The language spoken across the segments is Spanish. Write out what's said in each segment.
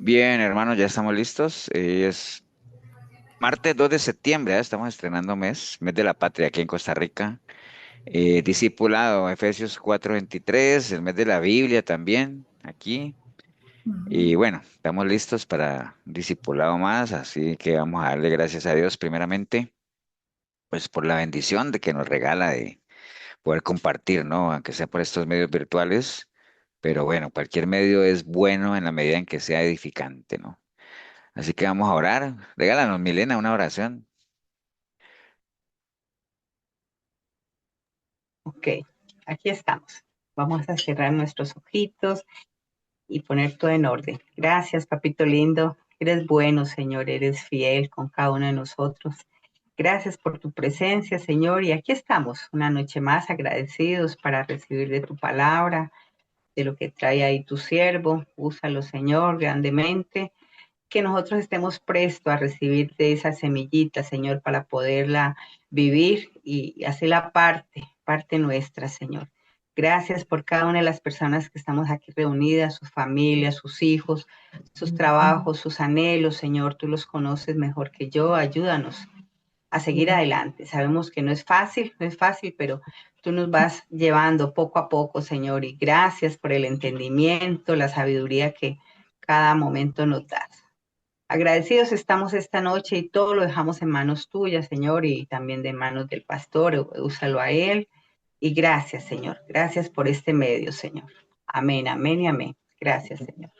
Bien, hermanos, ya estamos listos. Es martes 2 de septiembre, estamos estrenando mes de la patria aquí en Costa Rica. Discipulado, Efesios 4:23, el mes de la Biblia también, aquí. Y Ujú. bueno, estamos listos para un discipulado más, así que vamos a darle gracias a Dios primeramente, pues por la bendición de que nos regala de poder compartir, ¿no? Aunque sea por estos medios virtuales, pero bueno, cualquier medio es bueno en la medida en que sea edificante, ¿no? Así que vamos a orar. Regálanos, Milena, una oración. Ok, aquí estamos. Vamos a cerrar nuestros ojitos y poner todo en orden. Gracias, papito lindo. Eres bueno, Señor. Eres fiel con cada uno de nosotros. Gracias por tu presencia, Señor. Y aquí estamos, una noche más agradecidos para recibir de tu palabra, de lo que trae ahí tu siervo. Úsalo, Señor, grandemente. Que nosotros estemos prestos a recibir de esa semillita, Señor, para poderla vivir y hacerla parte nuestra, Señor. Gracias por cada una de las personas que estamos aquí reunidas, sus familias, sus hijos, sus trabajos, sus anhelos, Señor. Tú los conoces mejor que yo. Ayúdanos a seguir adelante. Sabemos que no es fácil, no es fácil, pero tú nos vas llevando poco a poco, Señor. Y gracias por el entendimiento, la sabiduría que cada momento nos das. Agradecidos estamos esta noche y todo lo dejamos en manos tuyas, Señor, y también de manos del pastor. Úsalo a él. Y gracias, Señor. Gracias por este medio, Señor. Amén, amén y amén. Gracias, Señor.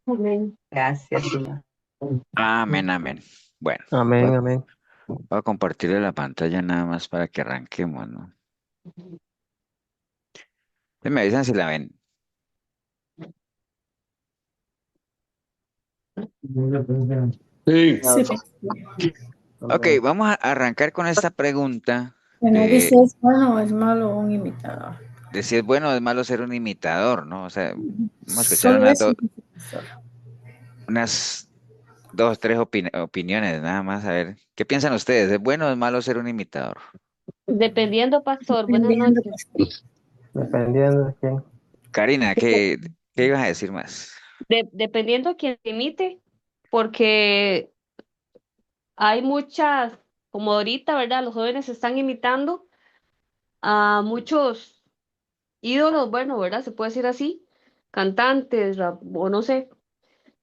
Amén. Gracias, Señor. Amén, amén. Bueno, voy Amén, a, amén. voy a compartirle la pantalla nada más para que arranquemos, ¿no? Me avisan si la ven. Sí. Sí. Ok, vamos a arrancar con esta pregunta Bueno, dice, de, ¿es bueno o es malo un imitador? de si es bueno o es malo ser un imitador, ¿no? O sea, vamos a escuchar Solo eso. Solo. unas dos, tres opiniones nada más, a ver, ¿qué piensan ustedes? ¿Es bueno o es malo ser un imitador? Dependiendo, pastor, buenas Dependiendo, noches. pues. Dependiendo de quién. Karina, ¿qué ibas a decir más? Dependiendo a quién imite, porque hay muchas, como ahorita, ¿verdad? Los jóvenes están imitando a muchos ídolos, bueno, ¿verdad? Se puede decir así, cantantes, o no sé,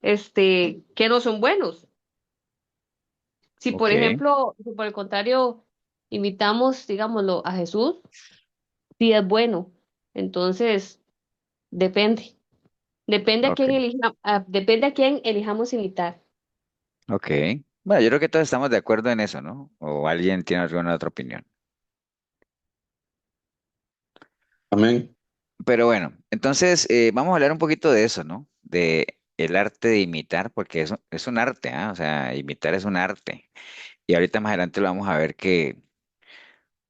que no son buenos. Si, por Ok, ejemplo, si por el contrario, imitamos, digámoslo, a Jesús, sí es bueno. Entonces, depende. Depende a ok, quién depende a quién elijamos imitar. ok. Bueno, yo creo que todos estamos de acuerdo en eso, ¿no? ¿O alguien tiene alguna otra opinión? Amén. Pero bueno, entonces vamos a hablar un poquito de eso, ¿no? De el arte de imitar, porque es un arte, ¿ah? O sea, imitar es un arte. Y ahorita más adelante lo vamos a ver que,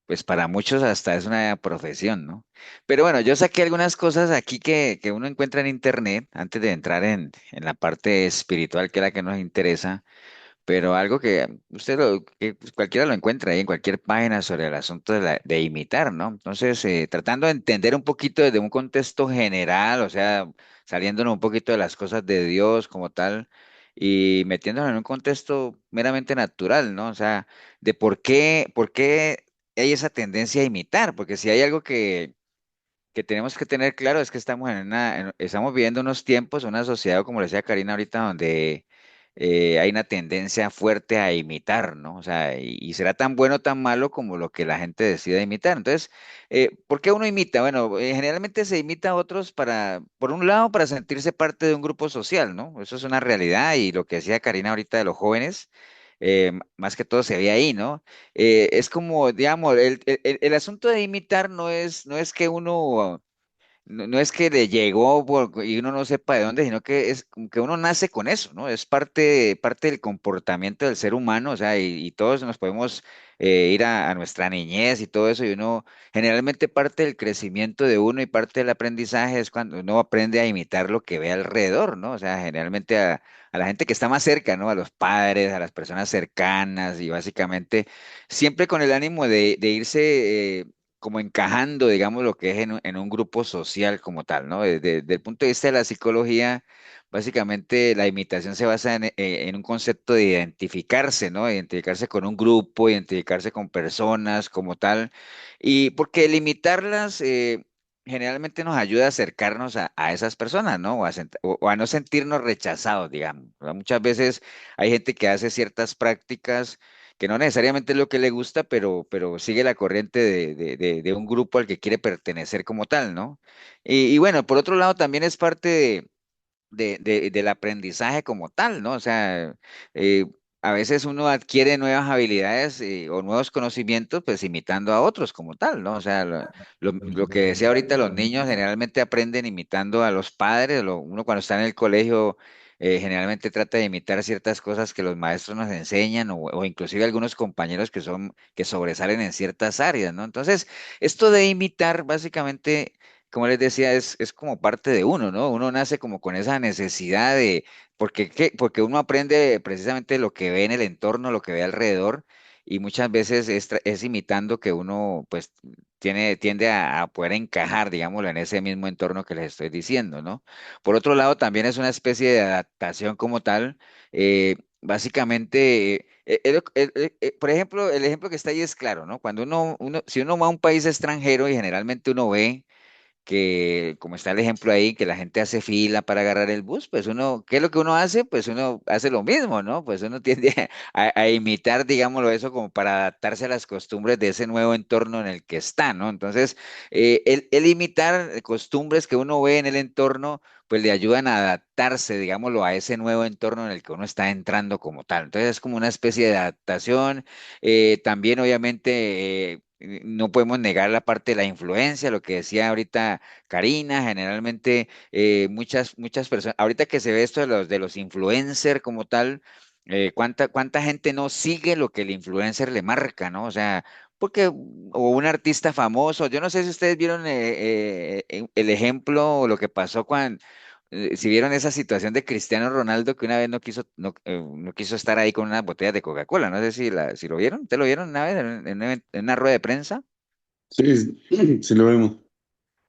pues para muchos hasta es una profesión, ¿no? Pero bueno, yo saqué algunas cosas aquí que uno encuentra en internet antes de entrar en la parte espiritual, que es la que nos interesa. Pero algo que que pues, cualquiera lo encuentra ahí en cualquier página sobre el asunto de imitar, ¿no? Entonces, tratando de entender un poquito desde un contexto general, o sea, saliéndonos un poquito de las cosas de Dios como tal y metiéndonos en un contexto meramente natural, ¿no? O sea, de por qué hay esa tendencia a imitar, porque si hay algo que tenemos que tener claro es que estamos estamos viviendo unos tiempos, una sociedad, como le decía Karina ahorita, donde hay una tendencia fuerte a imitar, ¿no? O sea, y será tan bueno o tan malo como lo que la gente decida imitar. Entonces, ¿por qué uno imita? Bueno, generalmente se imita a otros por un lado, para sentirse parte de un grupo social, ¿no? Eso es una realidad y lo que decía Karina ahorita de los jóvenes. Más que todo se ve ahí, ¿no? Es como, digamos, el asunto de imitar no es que no es que le llegó y uno no sepa de dónde, sino que es como que uno nace con eso, ¿no? Es parte del comportamiento del ser humano, o sea, y todos nos podemos ir a nuestra niñez y todo eso, y uno, generalmente parte del crecimiento de uno y parte del aprendizaje es cuando uno aprende a imitar lo que ve alrededor, ¿no? O sea, generalmente a la gente que está más cerca, ¿no? A los padres, a las personas cercanas, y básicamente siempre con el ánimo de irse como encajando, digamos, lo que es en un grupo social como tal, ¿no? Desde el punto de vista de la psicología, básicamente la imitación se basa en un concepto de identificarse, ¿no? Identificarse con un grupo, identificarse con personas como tal. Y porque el imitarlas generalmente nos ayuda a acercarnos a esas personas, ¿no? O a no sentirnos rechazados, digamos, ¿verdad? Muchas veces hay gente que hace ciertas prácticas que no necesariamente es lo que le gusta, pero sigue la corriente de un grupo al que quiere pertenecer como tal, ¿no? Y bueno, por otro lado, también es parte del aprendizaje como tal, ¿no? O sea, eh, a veces uno adquiere nuevas habilidades o nuevos conocimientos, pues imitando a otros como tal, ¿no? O sea, lo que decía ahorita, los niños generalmente aprenden imitando a los padres, uno cuando está en el colegio generalmente trata de imitar ciertas cosas que los maestros nos enseñan o inclusive algunos compañeros que sobresalen en ciertas áreas, ¿no? Entonces, esto de imitar básicamente como les decía, es como parte de uno, ¿no? Uno nace como con esa necesidad porque uno aprende precisamente lo que ve en el entorno, lo que ve alrededor, y muchas veces es imitando que uno, pues, tiende a poder encajar, digámoslo, en ese mismo entorno que les estoy diciendo, ¿no? Por otro lado, también es una especie de adaptación como tal. Básicamente, por ejemplo, el ejemplo que está ahí es claro, ¿no? Cuando si uno va a un país extranjero y generalmente uno ve que, como está el ejemplo ahí, que la gente hace fila para agarrar el bus, pues uno, ¿qué es lo que uno hace? Pues uno hace lo mismo, ¿no? Pues uno tiende a imitar, digámoslo eso, como para adaptarse a las costumbres de ese nuevo entorno en el que está, ¿no? Entonces, el imitar costumbres que uno ve en el entorno, pues le ayudan a adaptarse, digámoslo, a ese nuevo entorno en el que uno está entrando como tal. Entonces, es como una especie de adaptación. También, obviamente, no podemos negar la parte de la influencia, lo que decía ahorita Karina, generalmente muchas personas, ahorita que se ve esto de los influencers como tal, cuánta gente no sigue lo que el influencer le marca, ¿no? O sea, o un artista famoso, yo no sé si ustedes vieron el ejemplo o lo que pasó si vieron esa situación de Cristiano Ronaldo que una vez no quiso estar ahí con unas botellas de Coca-Cola, no sé si lo vieron, ¿te lo vieron una vez en una rueda de prensa? Sí, sí lo vemos.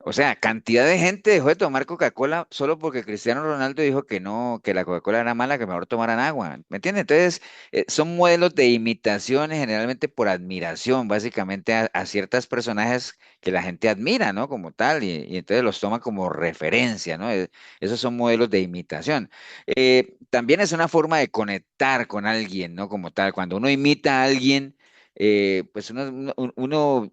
O sea, cantidad de gente dejó de tomar Coca-Cola solo porque Cristiano Ronaldo dijo que no, que la Coca-Cola era mala, que mejor tomaran agua. ¿Me entiendes? Entonces, son modelos de imitaciones generalmente por admiración, básicamente a ciertos personajes que la gente admira, ¿no? Como tal, y entonces los toma como referencia, ¿no? Esos son modelos de imitación. También es una forma de conectar con alguien, ¿no? Como tal, cuando uno imita a alguien pues uno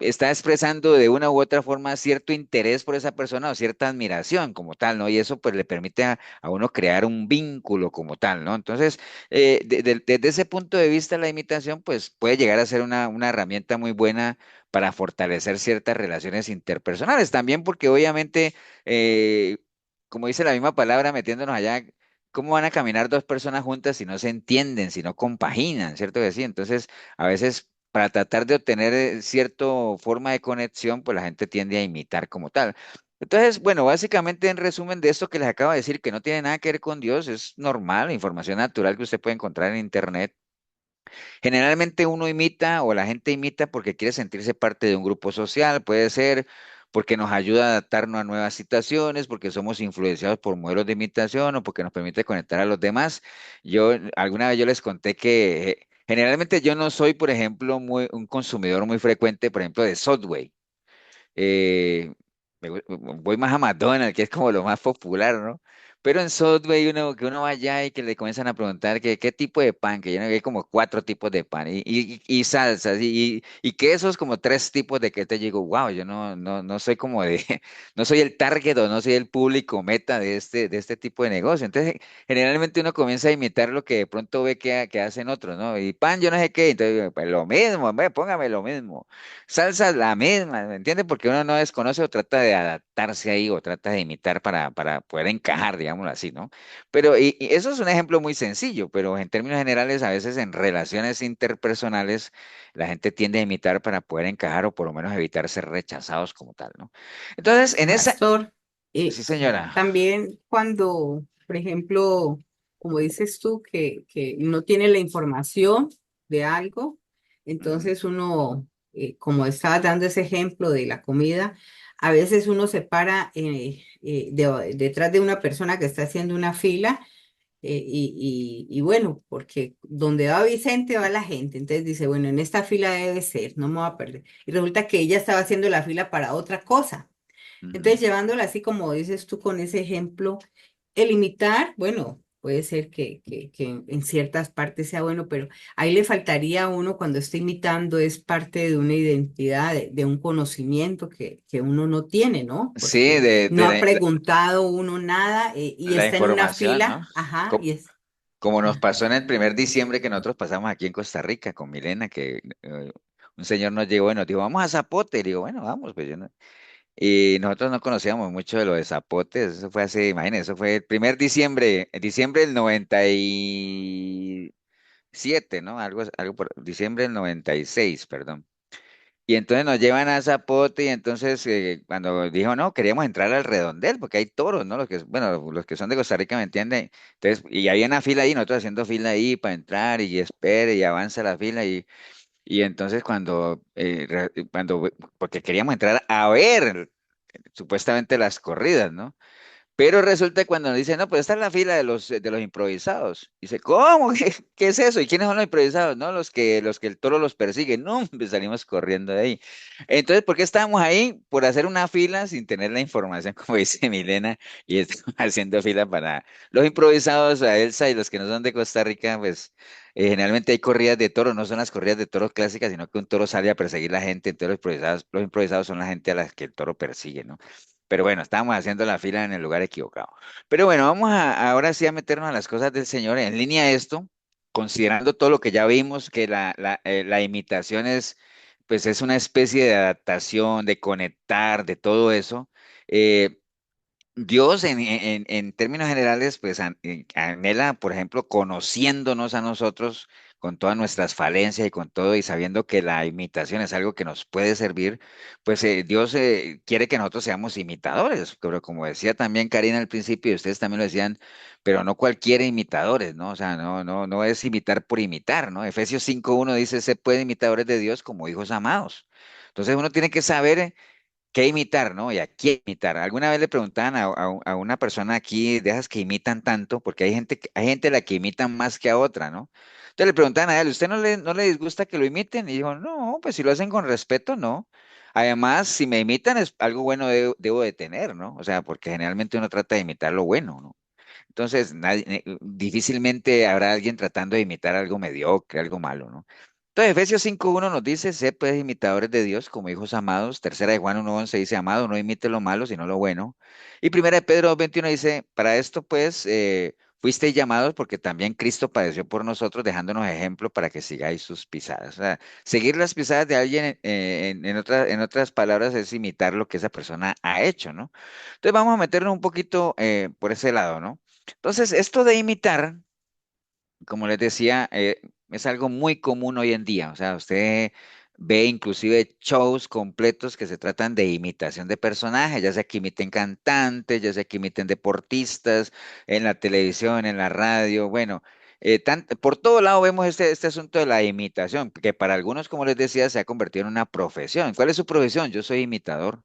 está expresando de una u otra forma cierto interés por esa persona o cierta admiración como tal, ¿no? Y eso pues le permite a uno crear un vínculo como tal, ¿no? Entonces, desde ese punto de vista, la imitación pues puede llegar a ser una herramienta muy buena para fortalecer ciertas relaciones interpersonales. También porque obviamente, como dice la misma palabra, metiéndonos allá. ¿Cómo van a caminar dos personas juntas si no se entienden, si no compaginan, cierto que sí? Entonces, a veces para tratar de obtener cierta forma de conexión, pues la gente tiende a imitar como tal. Entonces, bueno, básicamente en resumen de esto que les acabo de decir, que no tiene nada que ver con Dios, es normal, información natural que usted puede encontrar en Internet. Generalmente uno imita o la gente imita porque quiere sentirse parte de un grupo social, puede ser porque nos ayuda a adaptarnos a nuevas situaciones, porque somos influenciados por modelos de imitación o porque nos permite conectar a los demás. Alguna vez yo les conté que generalmente yo no soy, por ejemplo, un consumidor muy frecuente, por ejemplo, de Subway. Eh, Voy más a McDonald's, que es como lo más popular, ¿no? Pero en Subway que uno va allá y que le comienzan a preguntar que qué tipo de pan, que ya no hay como cuatro tipos de pan y salsas y quesos como tres tipos de que te digo, wow, yo no soy como no soy el target o no soy el público meta de este tipo de negocio. Entonces, generalmente uno comienza a imitar lo que de pronto ve que hacen otros, ¿no? Y pan, yo no sé qué, entonces, pues lo mismo, hombre, póngame lo mismo. Salsa la misma, ¿me entiendes? Porque uno no desconoce o trata de adaptarse ahí o trata de imitar para poder encajar, digámoslo así, ¿no? Pero y eso es un ejemplo muy sencillo, pero en términos generales, a veces en relaciones interpersonales, la gente tiende a imitar para poder encajar o por lo menos evitar ser rechazados como tal, ¿no? Entonces, en esa, Pastor, sí, señora. también cuando, por ejemplo, como dices tú, que no tiene la información de algo, Ujú, entonces uno, como estabas dando ese ejemplo de la comida, a veces uno se para detrás de una persona que está haciendo una fila y bueno, porque donde va Vicente va la gente, entonces dice, bueno, en esta fila debe ser, no me voy a perder. Y resulta que ella estaba haciendo la fila para otra cosa. Ujú. Entonces, llevándola así como dices tú con ese ejemplo, el imitar, bueno, puede ser que en ciertas partes sea bueno, pero ahí le faltaría a uno cuando está imitando, es parte de una identidad, de un conocimiento que uno no tiene, ¿no? Sí, Porque no de ha preguntado uno nada y la está en una información, ¿no? fila, ajá, Co- y es... Como nos ah, pasó en el primer diciembre que nosotros pasamos aquí en Costa Rica con Milena, que un señor nos llegó y nos dijo, vamos a Zapote. Y digo, bueno, vamos, pues yo no. Y nosotros no conocíamos mucho de lo de Zapotes, eso fue hace, imagínense, eso fue el primer diciembre, diciembre del 97, ¿no? Algo por diciembre del 96, perdón. Y entonces nos llevan a Zapote y entonces cuando dijo, no, queríamos entrar al redondel porque hay toros, ¿no? Bueno, los que son de Costa Rica me entienden. Entonces, y había una fila ahí, nosotros haciendo fila ahí para entrar y espere y avanza la fila y entonces porque queríamos entrar a ver supuestamente las corridas, ¿no? Pero resulta que cuando nos dicen, no, pues esta es la fila de los improvisados. Dice, ¿cómo? ¿Qué es eso? ¿Y quiénes son los improvisados? No, los que el toro los persigue. No, pues salimos corriendo de ahí. Entonces, ¿por qué estábamos ahí? Por hacer una fila sin tener la información, como dice Milena, y estamos haciendo fila para los improvisados, a Elsa y los que no son de Costa Rica, pues generalmente hay corridas de toros, no son las corridas de toros clásicas, sino que un toro sale a perseguir a la gente, entonces los improvisados son la gente a la que el toro persigue, ¿no? Pero bueno, estábamos haciendo la fila en el lugar equivocado. Pero bueno, vamos ahora sí a meternos a las cosas del Señor. En línea a esto, considerando todo lo que ya vimos, que la imitación pues es una especie de adaptación, de conectar, de todo eso. eh, Dios en términos generales, pues anhela, por ejemplo, conociéndonos a nosotros con todas nuestras falencias y con todo y sabiendo que la imitación es algo que nos puede servir, pues Dios quiere que nosotros seamos imitadores, pero como decía también Karina al principio y ustedes también lo decían, pero no cualquier imitadores, ¿no? O sea, no es imitar por imitar, ¿no? Efesios 5:1 dice, se puede imitadores de Dios como hijos amados. Entonces uno tiene que saber qué imitar, ¿no? Y a quién imitar. Alguna vez le preguntaban a una persona aquí, de esas que imitan tanto, porque hay gente a la que imitan más que a otra, ¿no? Entonces le preguntaban a él, ¿usted no le disgusta que lo imiten? Y dijo, no, pues si lo hacen con respeto, no. Además, si me imitan es algo bueno debo de tener, ¿no? O sea, porque generalmente uno trata de imitar lo bueno, ¿no? Entonces, difícilmente habrá alguien tratando de imitar algo mediocre, algo malo, ¿no? Entonces, Efesios 5:1 nos dice, sé pues imitadores de Dios como hijos amados. Tercera de Juan 1:11 dice, amado, no imite lo malo, sino lo bueno. Y primera de Pedro 2:21 dice, para esto pues fuisteis llamados porque también Cristo padeció por nosotros, dejándonos ejemplo para que sigáis sus pisadas. O sea, seguir las pisadas de alguien, en otras palabras, es imitar lo que esa persona ha hecho, ¿no? Entonces, vamos a meternos un poquito por ese lado, ¿no? Entonces, esto de imitar, como les decía, es algo muy común hoy en día. O sea, usted ve inclusive shows completos que se tratan de imitación de personajes, ya sea que imiten cantantes, ya sea que imiten deportistas, en la televisión, en la radio, bueno. Por todo lado vemos este asunto de la imitación, que para algunos, como les decía, se ha convertido en una profesión. ¿Cuál es su profesión? Yo soy imitador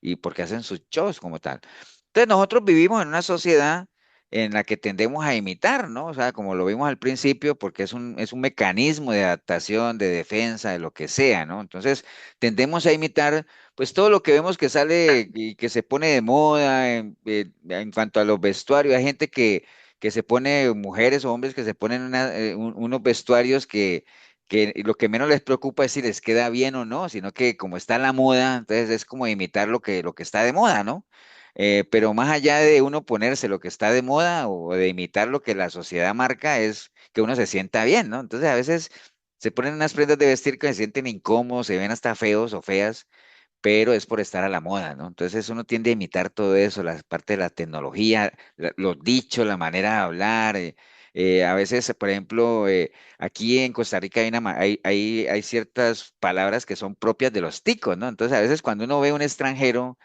y porque hacen sus shows como tal. Entonces nosotros vivimos en una sociedad en la que tendemos a imitar, ¿no? O sea, como lo vimos al principio, porque es un mecanismo de adaptación, de defensa, de lo que sea, ¿no? Entonces tendemos a imitar, pues todo lo que vemos que sale y que se pone de moda en cuanto a los vestuarios. Hay gente que se pone, mujeres o hombres que se ponen unos vestuarios que lo que menos les preocupa es si les queda bien o no, sino que como está la moda, entonces es como imitar lo que está de moda, ¿no? Pero más allá de uno ponerse lo que está de moda o de imitar lo que la sociedad marca, es que uno se sienta bien, ¿no? Entonces a veces se ponen unas prendas de vestir que se sienten incómodos, se ven hasta feos o feas, pero es por estar a la moda, ¿no? Entonces uno tiende a imitar todo eso, la parte de la tecnología, los dichos, la manera de hablar. A veces, por ejemplo, aquí en Costa Rica hay ciertas palabras que son propias de los ticos, ¿no? Entonces a veces cuando uno ve a un extranjero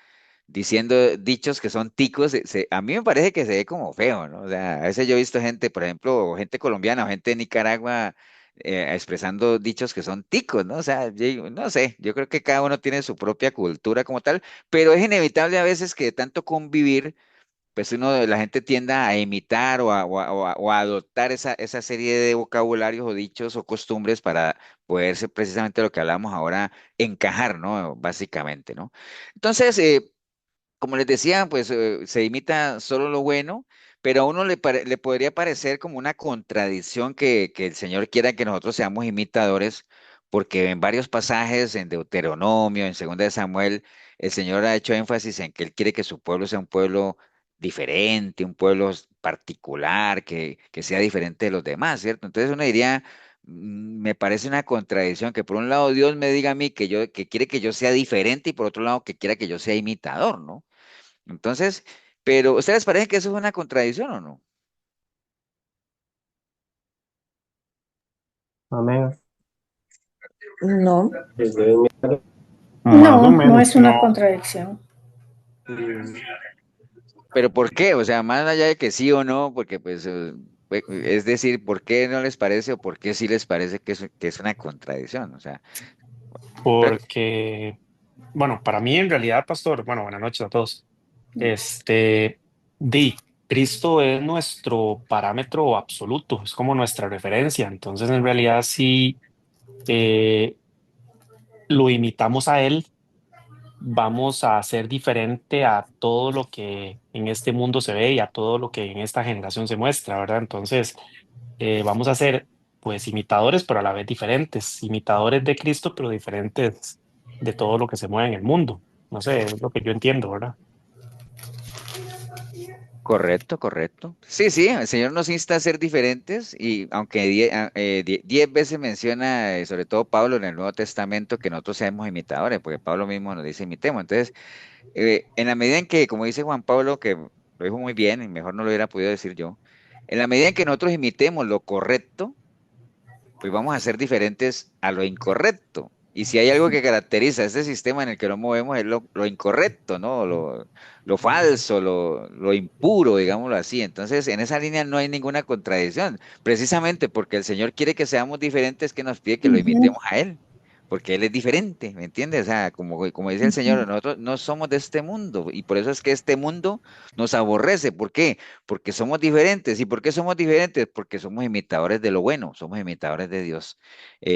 diciendo dichos que son ticos, a mí me parece que se ve como feo, ¿no? O sea, a veces yo he visto gente, por ejemplo, gente colombiana o gente de Nicaragua, expresando dichos que son ticos, ¿no? O sea, no sé, yo creo que cada uno tiene su propia cultura como tal, pero es inevitable a veces que de tanto convivir, pues la gente tienda a imitar o a adoptar esa serie de vocabularios o dichos o costumbres para poder ser precisamente lo que hablamos ahora, encajar, ¿no? Básicamente, ¿no? Entonces, como les decía, pues se imita solo lo bueno, pero a uno le podría parecer como una contradicción que el Señor quiera que nosotros seamos imitadores, porque en varios pasajes, en Deuteronomio, en Segunda de Samuel, el Señor ha hecho énfasis en que Él quiere que su pueblo sea un pueblo diferente, un pueblo particular, que sea diferente de los demás, ¿cierto? Entonces uno diría, me parece una contradicción que por un lado Dios me diga a mí que quiere que yo sea diferente y por otro lado que quiera que yo sea imitador, ¿no? Entonces, pero ¿ustedes parece que eso es una contradicción o no? Amén. No, Pues deben mirar más o no, no menos, es una no. contradicción. Mm, Pero ¿por qué? O sea, más allá de que sí o no, porque pues, es decir, ¿por qué no les parece o por qué sí les parece que es una contradicción? O sea, creo que Porque, bueno, para mí en realidad, pastor, bueno, buenas noches a todos. Este, di, Cristo es nuestro parámetro absoluto, es como nuestra referencia. Entonces, en realidad, sí eh, lo imitamos a Él, vamos a ser diferente a todo lo que en este mundo se ve y a todo lo que en esta generación se muestra, ¿verdad? Entonces, vamos a ser pues imitadores, pero a la vez diferentes, imitadores de Cristo, pero diferentes de todo lo que se mueve en el mundo. No sé, es lo que yo entiendo, ¿verdad? correcto, correcto. Sí, sí, el Señor nos insta a ser diferentes y aunque 10 veces menciona, sobre todo Pablo en el Nuevo Testamento, que nosotros seamos imitadores, porque Pablo mismo nos dice imitemos. Entonces, en la medida en que, como dice Juan Pablo, que lo dijo muy bien y mejor no lo hubiera podido decir yo, en la medida en que nosotros imitemos lo correcto, pues vamos a ser diferentes a lo incorrecto. Y si hay algo que caracteriza este sistema en el que nos movemos es lo incorrecto, ¿no? Lo falso, lo impuro, digámoslo así. Entonces, en esa línea no hay ninguna contradicción. Precisamente porque el Señor quiere que seamos diferentes, que nos pide que lo Ujú, imitemos a Él. Porque Él es diferente, ¿me entiendes? O sea, como dice el Señor, ujú, nosotros no somos de este mundo. Y por eso es que este mundo nos aborrece. ¿Por qué? Porque somos diferentes. ¿Y por qué somos diferentes? Porque somos imitadores de lo bueno, somos imitadores de Dios.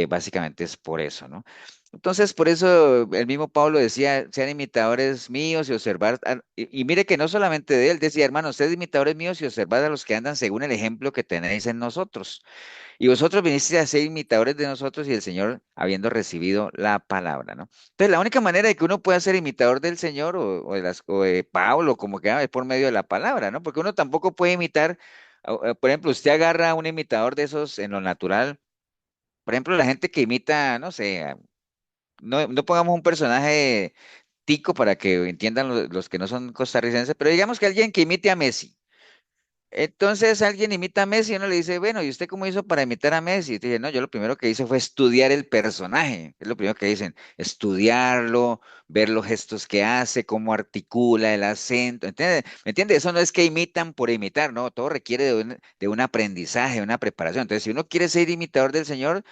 Básicamente es por eso, ¿no? Entonces, por eso el mismo Pablo decía, sean imitadores míos y observar, y mire que no solamente de él, decía, hermanos, ustedes imitadores míos y observad a los que andan según el ejemplo que tenéis en nosotros. Y vosotros vinisteis a ser imitadores de nosotros y el Señor habiendo recibido la palabra, ¿no? Entonces, la única manera de que uno pueda ser imitador del Señor o de Pablo, como que es por medio de la palabra, ¿no? Porque uno tampoco puede imitar, por ejemplo, usted agarra a un imitador de esos en lo natural, por ejemplo, la gente que imita, no sé, no pongamos un personaje tico para que entiendan los que no son costarricenses, pero digamos que alguien que imite a Messi. Entonces alguien imita a Messi y uno le dice, bueno, ¿y usted cómo hizo para imitar a Messi? Y te dice, no, yo lo primero que hice fue estudiar el personaje. Es lo primero que dicen, estudiarlo, ver los gestos que hace, cómo articula el acento. ¿Entiende? ¿Me entiende? Eso no es que imitan por imitar, no, todo requiere de un aprendizaje, una preparación. Entonces, si uno quiere ser imitador del Señor,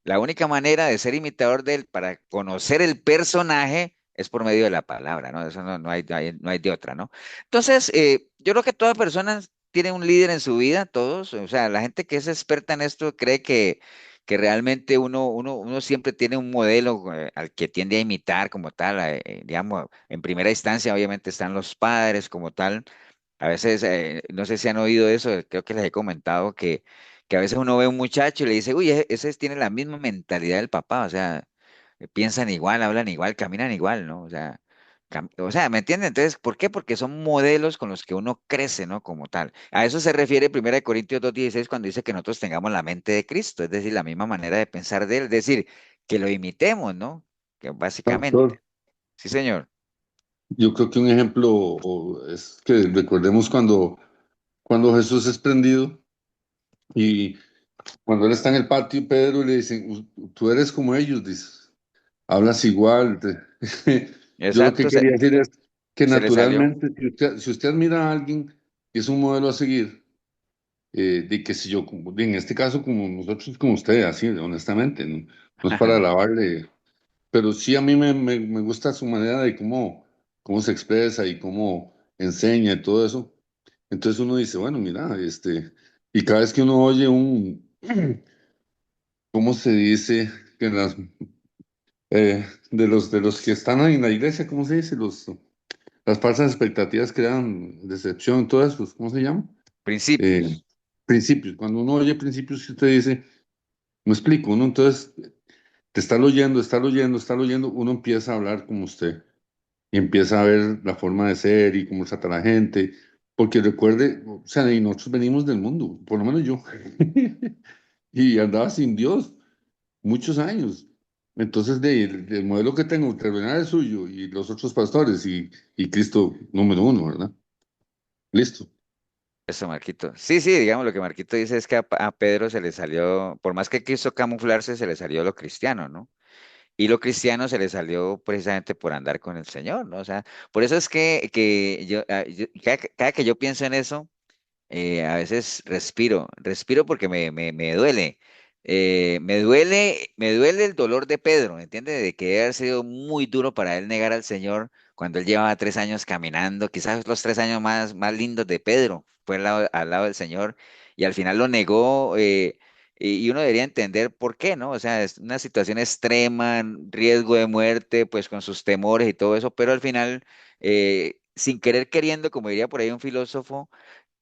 la única manera de ser imitador de él para conocer el personaje es por medio de la palabra, ¿no? Eso no hay de otra, ¿no? Entonces, yo creo que toda persona tiene un líder en su vida, todos, o sea, la gente que es experta en esto cree que realmente uno siempre tiene un modelo al que tiende a imitar como tal, digamos, en primera instancia obviamente están los padres como tal, a veces, no sé si han oído eso, creo que les he comentado que a veces uno ve a un muchacho y le dice, uy, ese tiene la misma mentalidad del papá, o sea, piensan igual, hablan igual, caminan igual, ¿no? O sea, ¿me entienden? Entonces, ¿por qué? Porque son modelos con los que uno crece, ¿no? Como tal. A eso se refiere 1 Corintios 2:16 cuando dice que nosotros tengamos la mente de Cristo, es decir, la misma manera de pensar de Él, es decir, que lo imitemos, ¿no? Que básicamente. Pastor, Sí, señor. yo creo que un ejemplo es que recordemos cuando Jesús es prendido y cuando él está en el patio, Pedro le dicen, Tú eres como ellos", dice, hablas igual. Yo lo que Exacto, quería decir es que se le salió. naturalmente, si usted admira a alguien que es un modelo a seguir, de que si yo, en este caso, como nosotros, como usted, así, honestamente, no, no es para alabarle, pero sí a mí me gusta su manera de cómo se expresa y cómo enseña y todo eso. Entonces uno dice, bueno, mira, y cada vez que uno oye ¿cómo se dice? Que de los que están en la iglesia, ¿cómo se dice? Las falsas expectativas crean decepción, todo eso, ¿cómo se llama? Eh, Principios. principios. Cuando uno oye principios, que usted dice, me explico, uno entonces te está oyendo, está oyendo, está oyendo, uno empieza a hablar como usted y empieza a ver la forma de ser y cómo trata a la gente, porque recuerde, o sea, y nosotros venimos del mundo, por lo menos yo, y andaba sin Dios muchos años. Entonces, el modelo que tengo, terminar el suyo y los otros pastores y Cristo número uno, ¿verdad? Listo. Eso, Marquito. Sí, sí, digamos, lo que Marquito dice es que a Pedro se le salió, por más que quiso camuflarse, se le salió lo cristiano, ¿no? Y lo cristiano se le salió precisamente por andar con el Señor, ¿no? O sea, por eso es que cada que yo pienso en eso, a veces respiro porque me duele. Me duele el dolor de Pedro, ¿me entiende? De que debe haber sido muy duro para él negar al Señor cuando él llevaba 3 años caminando, quizás los 3 años más lindos de Pedro, fue al lado del Señor y al final lo negó. Y uno debería entender por qué, ¿no? O sea, es una situación extrema, riesgo de muerte, pues con sus temores y todo eso, pero al final, sin querer queriendo, como diría por ahí un filósofo,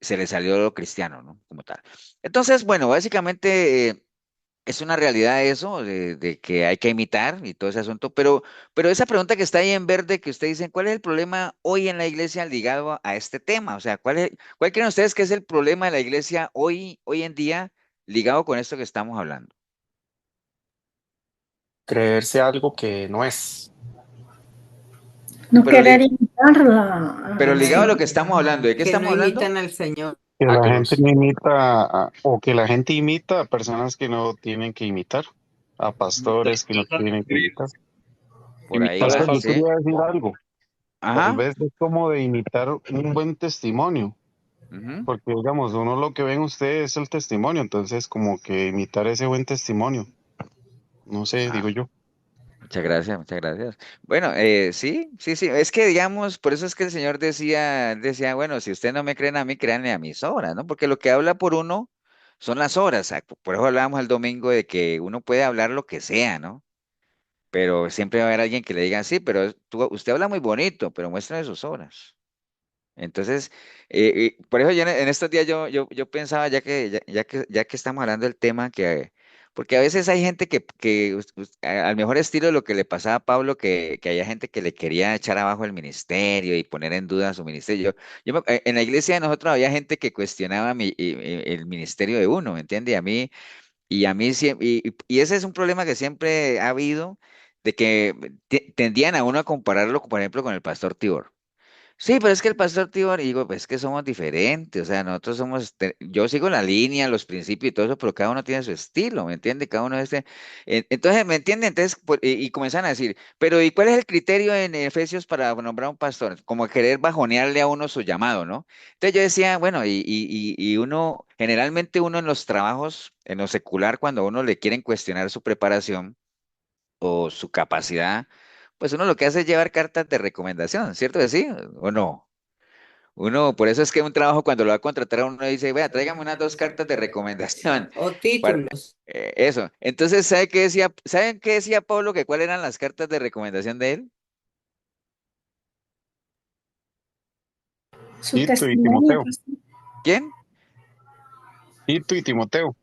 se le salió lo cristiano, ¿no? Como tal. Entonces, bueno, básicamente es una realidad eso, de que hay que imitar y todo ese asunto, pero esa pregunta que está ahí en verde que usted dice, ¿cuál es el problema hoy en la iglesia ligado a este tema? O sea, ¿cuál creen ustedes que es el problema de la iglesia hoy en día ligado con esto que estamos hablando? Creerse algo que no es. No Pero, querer li- imitarla pero al ligado a lo Señor. que estamos hablando, ¿de qué Que no estamos hablando? imitan al Señor. Que A la que gente los, no imita o que la gente imita a personas que no tienen que imitar, a pastores que no tienen que imitar. por ahí Pastor, va, yo sí. quería decir algo. Tal Ajá. vez es como de imitar un buen testimonio, Ujú. porque digamos, uno lo que ve en usted es el testimonio, entonces como que imitar ese buen testimonio, no sé, digo yo. Muchas gracias, muchas gracias. Bueno, sí, sí, sí. Es que digamos, por eso es que el Señor decía, bueno, si ustedes no me creen a mí, créanle a mis obras, ¿no? Porque lo que habla por uno son las obras. Por eso hablábamos el domingo de que uno puede hablar lo que sea, ¿no? Pero siempre va a haber alguien que le diga, sí, pero usted habla muy bonito, pero muéstrame sus obras. Entonces, por eso yo en estos días yo pensaba, ya que estamos hablando del tema, porque a veces hay gente al mejor estilo de lo que le pasaba a Pablo, que había gente que le quería echar abajo el ministerio y poner en duda su ministerio. En la iglesia de nosotros había gente que cuestionaba el ministerio de uno, ¿me entiende? Y a mí siempre, y ese es un problema que siempre ha habido, de que tendían a uno a compararlo, por ejemplo, con el pastor Tibor. Sí, pero es que el pastor Tibor, y digo, pues es que somos diferentes, o sea, nosotros yo sigo la línea, los principios y todo eso, pero cada uno tiene su estilo, ¿me entiende? Cada uno entonces, ¿me entiende? Entonces, y comienzan a decir, pero ¿y cuál es el criterio en Efesios para nombrar un pastor? Como querer bajonearle a uno su llamado, ¿no? Entonces yo decía, bueno, y generalmente uno en los trabajos, en lo secular, cuando a uno le quieren cuestionar su preparación o su capacidad, pues uno lo que hace es llevar cartas de recomendación, ¿cierto que sí? ¿O no? Por eso es que un trabajo cuando lo va a contratar a uno dice, vea, tráigame unas 2 cartas de recomendación. O Para, títulos. eso. Entonces, ¿saben qué decía Pablo? Que cuáles eran las cartas de recomendación de él. Su Tito y testimonio, Timoteo, pues, ¿Quién? Tito y Timoteo.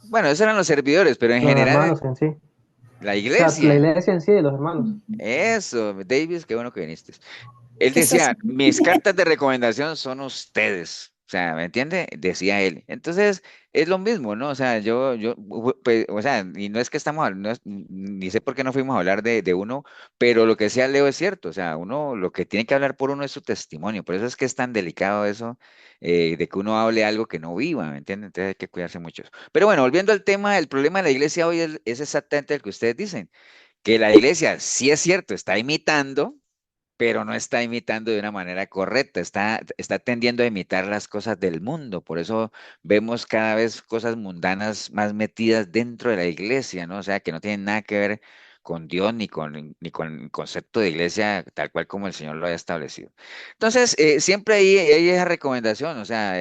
Bueno, esos eran los servidores, pero en Los general hermanos en sí. O la sea, la iglesia. iglesia en sí de los hermanos. Eso, Davis, qué bueno que viniste. Él que se decía, mis cartas de recomendación son ustedes. O sea, ¿me entiende? Decía él. Entonces, es lo mismo, ¿no? O sea, pues, o sea, y no es que ni sé por qué no fuimos a hablar de uno, pero lo que decía Leo es cierto. O sea, uno, lo que tiene que hablar por uno es su testimonio. Por eso es que es tan delicado eso, de que uno hable algo que no viva, ¿me entiende? Entonces hay que cuidarse mucho. Pero bueno, volviendo al tema, el problema de la iglesia hoy es exactamente el que ustedes dicen, que la iglesia, sí es cierto, está imitando, pero no está imitando de una manera correcta, está tendiendo a imitar las cosas del mundo. Por eso vemos cada vez cosas mundanas más metidas dentro de la iglesia, ¿no? O sea, que no tienen nada que ver con Dios ni con el concepto de iglesia tal cual como el Señor lo haya establecido. Entonces, siempre hay esa recomendación, o sea,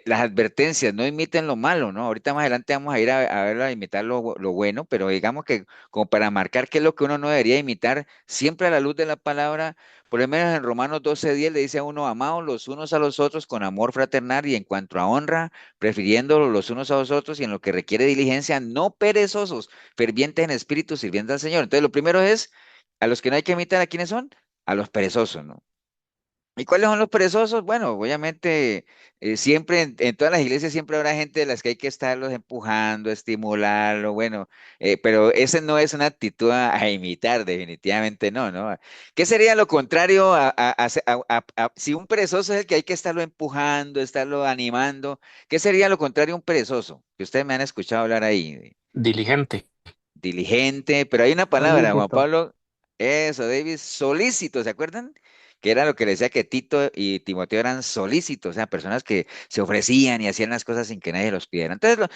las advertencias, no imiten lo malo, ¿no? Ahorita más adelante vamos a ir a ver a imitar lo bueno, pero digamos que como para marcar qué es lo que uno no debería imitar, siempre a la luz de la palabra, por lo menos en Romanos 12:10 le dice a uno, amaos los unos a los otros con amor fraternal y en cuanto a honra, prefiriéndolo los unos a los otros y en lo que requiere diligencia, no perezosos, fervientes en espíritu, sirviendo al Señor. Entonces, lo primero es, a los que no hay que imitar, ¿a quiénes son? A los perezosos, ¿no? ¿Y cuáles son los perezosos? Bueno, obviamente, siempre en todas las iglesias siempre habrá gente de las que hay que estarlos empujando, estimularlo, bueno, pero esa no es una actitud a imitar, definitivamente no, ¿no? ¿Qué sería lo contrario si un perezoso es el que hay que estarlo empujando, estarlo animando? ¿Qué sería lo contrario a un perezoso? Que ustedes me han escuchado hablar ahí Diligente. diligente, pero hay una palabra, Juan Solícito. Pablo, eso, David, solícito, ¿se acuerdan? Que era lo que le decía que Tito y Timoteo eran solícitos, o sea, personas que se ofrecían y hacían las cosas sin que nadie los pidiera. Entonces,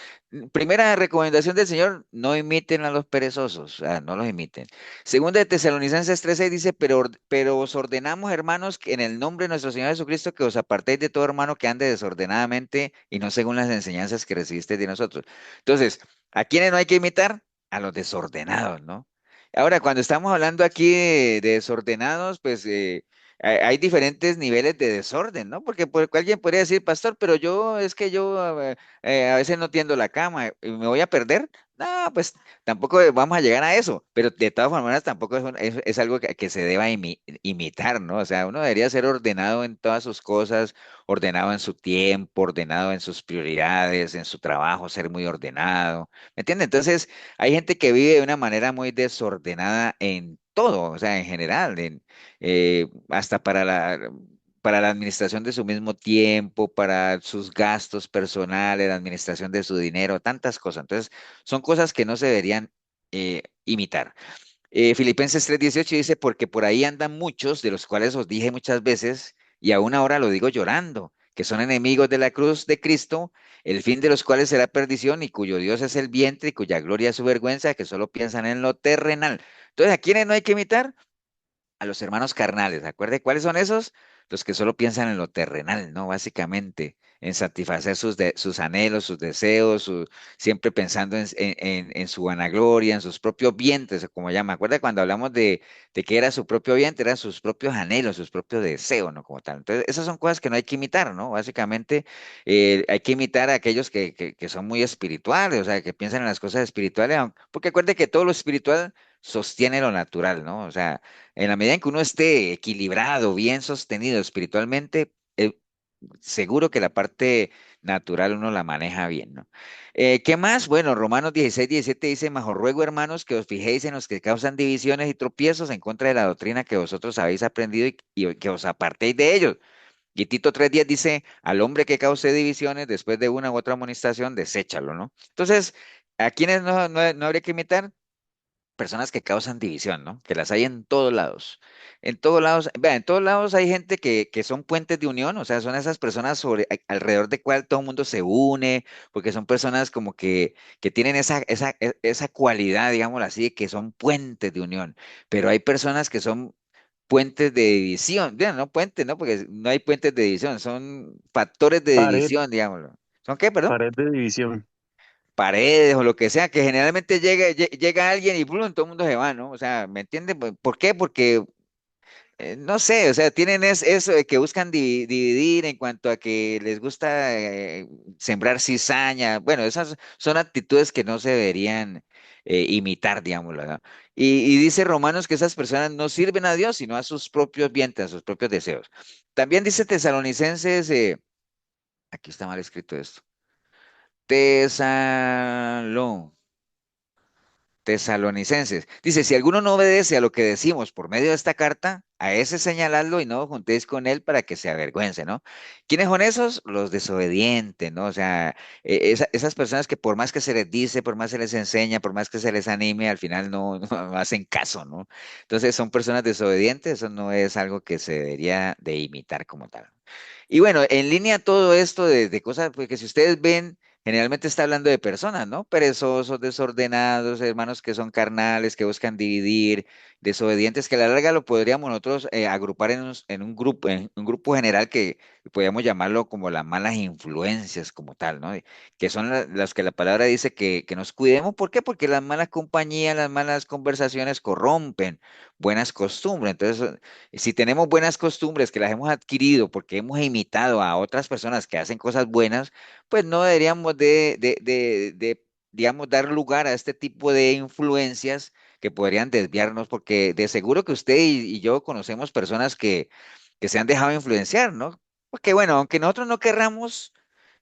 primera recomendación del Señor, no imiten a los perezosos, o sea, no los imiten. Segunda de Tesalonicenses 3:6 dice, pero os ordenamos, hermanos, que en el nombre de nuestro Señor Jesucristo, que os apartéis de todo hermano que ande desordenadamente y no según las enseñanzas que recibiste de nosotros. Entonces, ¿a quiénes no hay que imitar? A los desordenados, ¿no? Ahora, cuando estamos hablando aquí de desordenados, pues hay diferentes niveles de desorden, ¿no? Porque alguien podría decir, pastor, pero yo es que yo a veces no tiendo la cama y me voy a perder. No, pues tampoco vamos a llegar a eso, pero de todas maneras tampoco es algo que se deba imitar, ¿no? O sea, uno debería ser ordenado en todas sus cosas, ordenado en su tiempo, ordenado en sus prioridades, en su trabajo, ser muy ordenado. ¿Me entiende? Entonces, hay gente que vive de una manera muy desordenada en todo, o sea, en general, hasta para la administración de su mismo tiempo, para sus gastos personales, la administración de su dinero, tantas cosas. Entonces, son cosas que no se deberían imitar. Filipenses 3:18 dice, porque por ahí andan muchos, de los cuales os dije muchas veces, y aún ahora lo digo llorando, que son enemigos de la cruz de Cristo, el fin de los cuales será perdición, y cuyo Dios es el vientre, y cuya gloria es su vergüenza, que solo piensan en lo terrenal. Entonces, ¿a quiénes no hay que imitar? A los hermanos carnales. ¿Acuerde cuáles son esos? Los que solo piensan en lo terrenal, ¿no? Básicamente, en satisfacer sus anhelos, sus deseos, siempre pensando en su vanagloria, en sus propios vientres, como llama. ¿Acuerda cuando hablamos de que era su propio vientre, eran sus propios anhelos, sus propios deseos, ¿no? Como tal. Entonces, esas son cosas que no hay que imitar, ¿no? Básicamente, hay que imitar a aquellos que son muy espirituales, o sea, que piensan en las cosas espirituales, porque acuerde que todo lo espiritual sostiene lo natural, ¿no? O sea, en la medida en que uno esté equilibrado, bien sostenido espiritualmente, seguro que la parte natural uno la maneja bien, ¿no? ¿Qué más? Bueno, Romanos 16:17 dice, mas os ruego, hermanos, que os fijéis en los que causan divisiones y tropiezos en contra de la doctrina que vosotros habéis aprendido y que os apartéis de ellos. Y Tito 3:10 dice, al hombre que cause divisiones después de una u otra amonestación, deséchalo, ¿no? Entonces, ¿a quiénes no habría que imitar? Personas que causan división, ¿no? Que las hay en todos lados. En todos lados, vea, en todos lados hay gente que son puentes de unión, o sea, son esas personas alrededor de cual todo el mundo se une, porque son personas como que tienen esa cualidad, digámoslo así, que son puentes de unión. Pero hay personas que son puentes de división, vean, no puentes, ¿no? Porque no hay puentes de división, son factores de Pared, división, digámoslo. ¿Son qué, perdón? pared de división. Paredes o lo que sea, que generalmente llega alguien y ¡plum! Todo el mundo se va, ¿no? O sea, ¿me entienden? ¿Por qué? Porque, no sé, o sea, tienen eso de que buscan dividir en cuanto a que les gusta sembrar cizaña. Bueno, esas son actitudes que no se deberían imitar, digámoslo, ¿no? Y dice Romanos que esas personas no sirven a Dios, sino a sus propios vientres, a sus propios deseos. También dice Tesalonicenses, aquí está mal escrito esto. Tesalo. Tesalonicenses. Dice, si alguno no obedece a lo que decimos por medio de esta carta, a ese señaladlo y no os juntéis con él para que se avergüence, ¿no? ¿Quiénes son esos? Los desobedientes, ¿no? O sea, esas personas que por más que se les dice, por más se les enseña, por más que se les anime, al final no hacen caso, ¿no? Entonces son personas desobedientes, eso no es algo que se debería de imitar como tal. Y bueno, en línea todo esto de cosas, pues que si ustedes ven, generalmente está hablando de personas, ¿no? Perezosos, desordenados, hermanos que son carnales, que buscan dividir, desobedientes, que a la larga lo podríamos nosotros agrupar en un grupo general que podríamos llamarlo como las malas influencias como tal, ¿no? Que son las que la palabra dice que nos cuidemos. ¿Por qué? Porque las malas compañías, las malas conversaciones corrompen buenas costumbres. Entonces, si tenemos buenas costumbres que las hemos adquirido porque hemos imitado a otras personas que hacen cosas buenas, pues no deberíamos digamos, dar lugar a este tipo de influencias que podrían desviarnos, porque de seguro que usted y yo conocemos personas que se han dejado influenciar, ¿no? Porque bueno, aunque nosotros no querramos,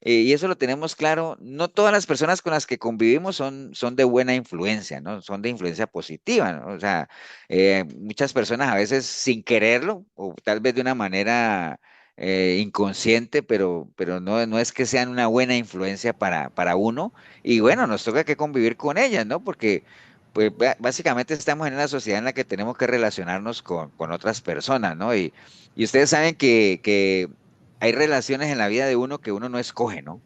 y eso lo tenemos claro, no todas las personas con las que convivimos son de buena influencia, ¿no? Son de influencia positiva, ¿no? O sea, muchas personas a veces sin quererlo, o tal vez de una manera inconsciente, pero no es que sean una buena influencia para uno, y bueno, nos toca que convivir con ellas, ¿no? Porque pues básicamente estamos en una sociedad en la que tenemos que relacionarnos con otras personas, ¿no? Y ustedes saben que hay relaciones en la vida de uno que uno no escoge, ¿no?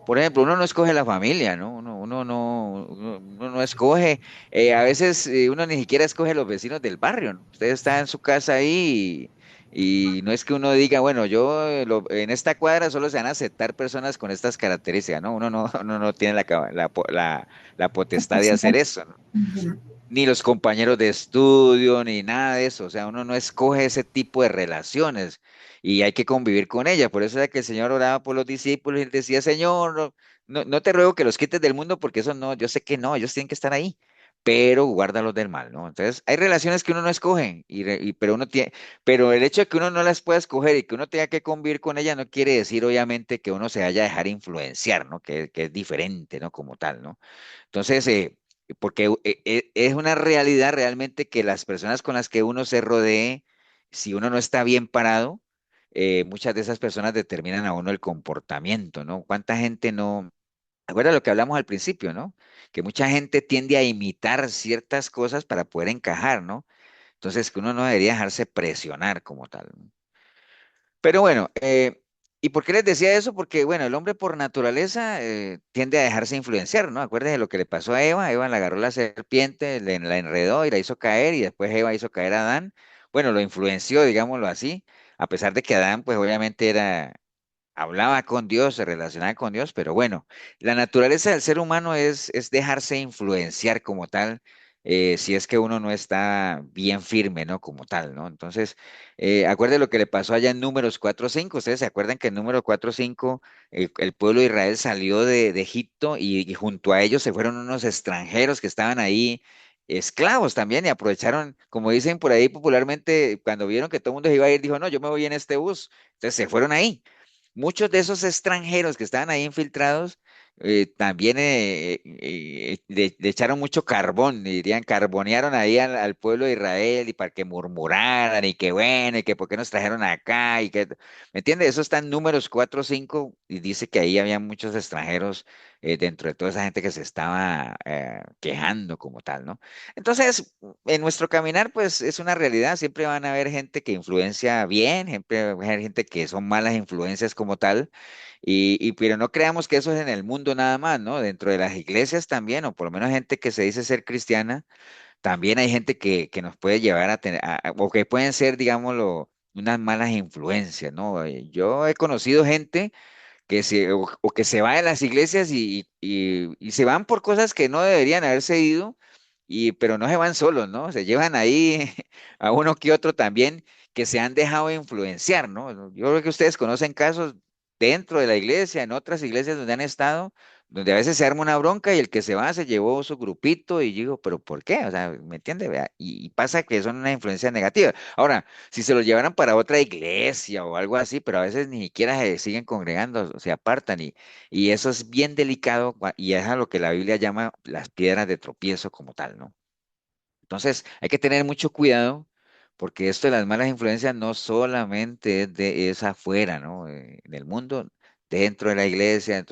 Por ejemplo, uno no escoge la familia, ¿no? Uno no escoge, a veces uno ni siquiera escoge los vecinos del barrio, ¿no? Usted está en su casa ahí y no es que uno diga, bueno, en esta cuadra solo se van a aceptar personas con estas características, ¿no? Uno no tiene la potestad de hacer Capacidad. eso, ¿no? Ujú. Ni los compañeros de estudio, ni nada de eso. O sea, uno no escoge ese tipo de relaciones y hay que convivir con ellas. Por eso era que el Señor oraba por los discípulos y él decía, Señor, no te ruego que los quites del mundo porque eso no, yo sé que no, ellos tienen que estar ahí, pero guárdalos del mal, ¿no? Entonces, hay relaciones que uno no escoge, pero el hecho de que uno no las pueda escoger y que uno tenga que convivir con ellas no quiere decir, obviamente, que uno se vaya a dejar influenciar, ¿no? Que es diferente, ¿no? Como tal, ¿no? Entonces, porque es una realidad realmente que las personas con las que uno se rodee, si uno no está bien parado, muchas de esas personas determinan a uno el comportamiento, ¿no? ¿Cuánta gente no? Acuerda lo que hablamos al principio, ¿no? Que mucha gente tiende a imitar ciertas cosas para poder encajar, ¿no? Entonces, que uno no debería dejarse presionar como tal, ¿no? Pero bueno, ¿y por qué les decía eso? Porque, bueno, el hombre por naturaleza tiende a dejarse influenciar, ¿no? Acuérdense lo que le pasó a Eva. Eva le agarró la serpiente, la enredó y la hizo caer, y después Eva hizo caer a Adán. Bueno, lo influenció, digámoslo así, a pesar de que Adán, pues obviamente hablaba con Dios, se relacionaba con Dios, pero bueno, la naturaleza del ser humano es dejarse influenciar como tal, si es que uno no está bien firme, ¿no? Como tal, ¿no? Entonces, acuerde lo que le pasó allá en Números 4:5. Ustedes se acuerdan que en Números 4:5 el pueblo de Israel salió de Egipto y junto a ellos se fueron unos extranjeros que estaban ahí. Esclavos también y aprovecharon, como dicen por ahí popularmente, cuando vieron que todo el mundo se iba a ir, dijo, no, yo me voy en este bus. Entonces se fueron ahí. Muchos de esos extranjeros que estaban ahí infiltrados también le echaron mucho carbón, dirían, carbonearon ahí al pueblo de Israel y para que murmuraran y que bueno, y que por qué nos trajeron acá y que, ¿me entiendes? Eso está en Números 4:5 y dice que ahí había muchos extranjeros dentro de toda esa gente que se estaba quejando como tal, ¿no? Entonces, en nuestro caminar, pues es una realidad, siempre van a haber gente que influencia bien, siempre va a haber gente que son malas influencias como tal, pero no creamos que eso es en el mundo nada más, ¿no? Dentro de las iglesias también, o por lo menos gente que se dice ser cristiana, también hay gente que nos puede llevar a tener, o que pueden ser, digámoslo, unas malas influencias, ¿no? Yo he conocido gente o que se va de las iglesias y se van por cosas que no deberían haberse ido, pero no se van solos, ¿no? Se llevan ahí a uno que otro también que se han dejado influenciar, ¿no? Yo creo que ustedes conocen casos dentro de la iglesia, en otras iglesias donde han estado, donde a veces se arma una bronca y el que se va se llevó su grupito y digo, pero ¿por qué? O sea, ¿me entiende? Vea? Y pasa que son una influencia negativa. Ahora, si se los llevaran para otra iglesia o algo así, pero a veces ni siquiera se siguen congregando, se apartan y eso es bien delicado y es a lo que la Biblia llama las piedras de tropiezo como tal, ¿no? Entonces, hay que tener mucho cuidado porque esto de las malas influencias no solamente es afuera, ¿no? En el mundo, dentro de la iglesia,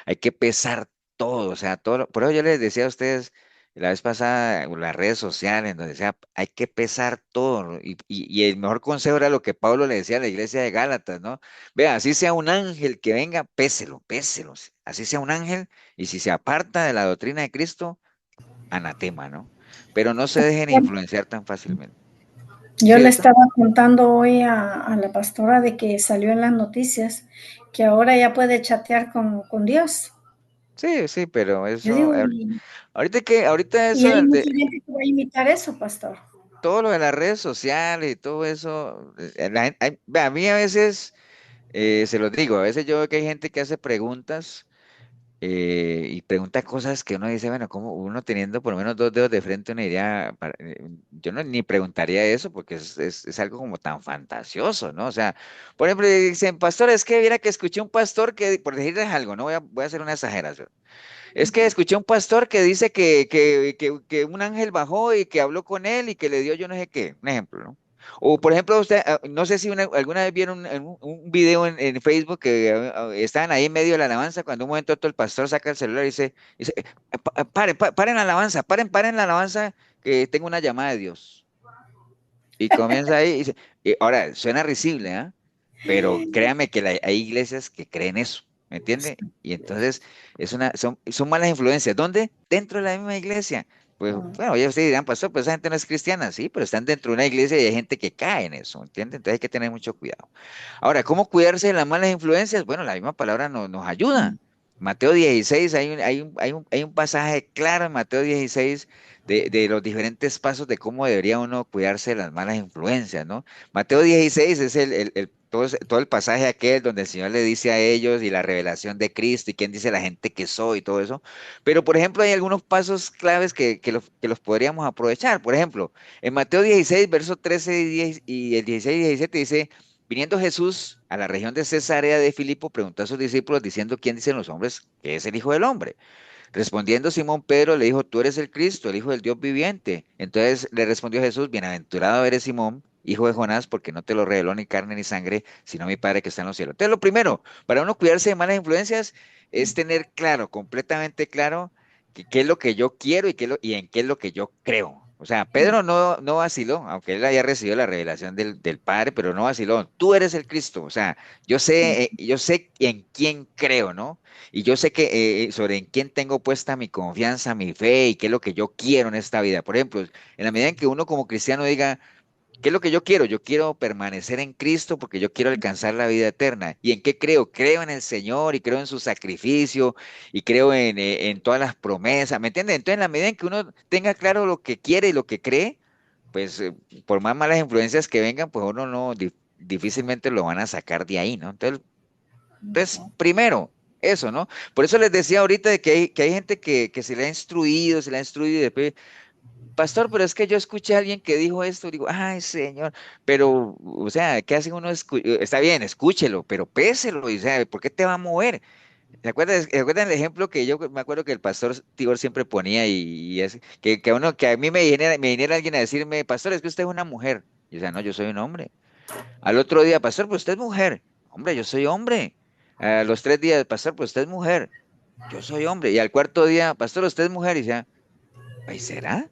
hay que pesar todo, o sea, todo. Por eso yo les decía a ustedes la vez pasada, en las redes sociales, en donde sea, hay que pesar todo, ¿no? Y el mejor consejo era lo que Pablo le decía a la iglesia de Gálatas, ¿no? Vea, así sea un ángel que venga, péselo, péselo, así sea un ángel, y si se aparta de la doctrina de Cristo, anatema, ¿no? Pero no se dejen influenciar tan fácilmente. Yo le ¿Cierto? estaba contando hoy a la pastora de que salió en las noticias que ahora ya puede chatear con Dios. Sí, sí, pero Yo eso, digo, y, ahorita y eso, hay mucha gente que va a imitar eso, pastor. todo lo de las redes sociales y todo eso, a mí a veces, se los digo, a veces yo veo que hay gente que hace preguntas y pregunta cosas que uno dice, bueno, como uno teniendo por lo menos dos dedos de frente, uno diría, yo no ni preguntaría eso porque es algo como tan fantasioso, ¿no? O sea, por ejemplo, dicen, pastor, es que viera que escuché un pastor que, por decirles algo, no voy a hacer una exageración. Es que escuché un pastor que dice que un ángel bajó y que habló con él y que le dio yo no sé qué, un ejemplo, ¿no? O por ejemplo, usted, no sé si alguna vez vieron un video en Facebook que estaban ahí en medio de la alabanza cuando un momento otro el pastor saca el celular y dice, paren la alabanza, paren la alabanza que tengo una llamada de Dios. Y comienza ahí y ahora suena risible, ¿ah? Pero créame que hay iglesias que creen eso, ¿me entiende? Y entonces son malas influencias. ¿Dónde? Dentro de la misma iglesia. Pues bueno, ya ustedes dirán, pastor, pues esa gente no es cristiana, sí, pero están dentro de una iglesia y hay gente que cae en eso, ¿entiende? Entonces hay que tener mucho cuidado. Ahora, ¿cómo cuidarse de las malas influencias? Bueno, la misma palabra nos ayuda. Mateo 16, hay un pasaje claro en Mateo 16 de los diferentes pasos de cómo debería uno cuidarse de las malas influencias, ¿no? Mateo 16 es todo el pasaje aquel donde el Señor le dice a ellos y la revelación de Cristo y quién dice la gente que soy y todo eso. Pero, por ejemplo, hay algunos pasos claves que los podríamos aprovechar. Por ejemplo, en Mateo 16, versos 13 y, 10 y el 16 y 17 dice, viniendo Jesús a la región de Cesarea de Filipo, preguntó a sus discípulos diciendo, ¿quién dicen los hombres que es el Hijo del Hombre? Respondiendo Simón Pedro le dijo, tú eres el Cristo, el Hijo del Dios viviente. Entonces le respondió Jesús, bienaventurado eres Simón, hijo de Jonás, porque no te lo reveló ni carne ni sangre, sino mi Padre que está en los cielos. Entonces lo primero, para uno cuidarse de malas influencias, es tener claro, completamente claro, qué es lo que yo quiero y en qué es lo que yo creo. O sea, Pedro no vaciló, aunque él haya recibido la revelación del Padre, pero no vaciló. Tú eres el Cristo. O sea, yo sé en quién creo, ¿no? Y yo sé que sobre en quién tengo puesta mi confianza, mi fe y qué es lo que yo quiero en esta vida. Por ejemplo, en la medida en que uno como cristiano diga, ¿qué es lo que yo quiero? Yo quiero permanecer en Cristo porque yo quiero alcanzar la vida eterna. ¿Y en qué creo? Creo en el Señor y creo en su sacrificio y creo en todas las promesas. ¿Me entiendes? Entonces, en la medida en que uno tenga claro lo que quiere y lo que cree, pues por más malas influencias que vengan, pues uno no difícilmente lo van a sacar de ahí, ¿no? Entonces, primero, eso, ¿no? Por eso les decía ahorita de que hay gente que se le ha instruido y después, pastor, pero es que yo escuché a alguien que dijo esto, digo, ay, señor, pero, o sea, ¿qué hace uno? Está bien, escúchelo, pero péselo, y, o sea, ¿por qué te va a mover? ¿Se acuerdan el ejemplo que yo me acuerdo que el pastor Tibor siempre ponía y es que a mí me viniera alguien a decirme, pastor, es que usted es una mujer? Y o sea, no, yo soy un hombre. Al otro día, pastor, pues usted es mujer. Hombre, yo soy hombre. A los 3 días, pastor, pues usted es mujer. Yo soy hombre. Y al cuarto día, pastor, usted es mujer. Y ya, ¿ay, será?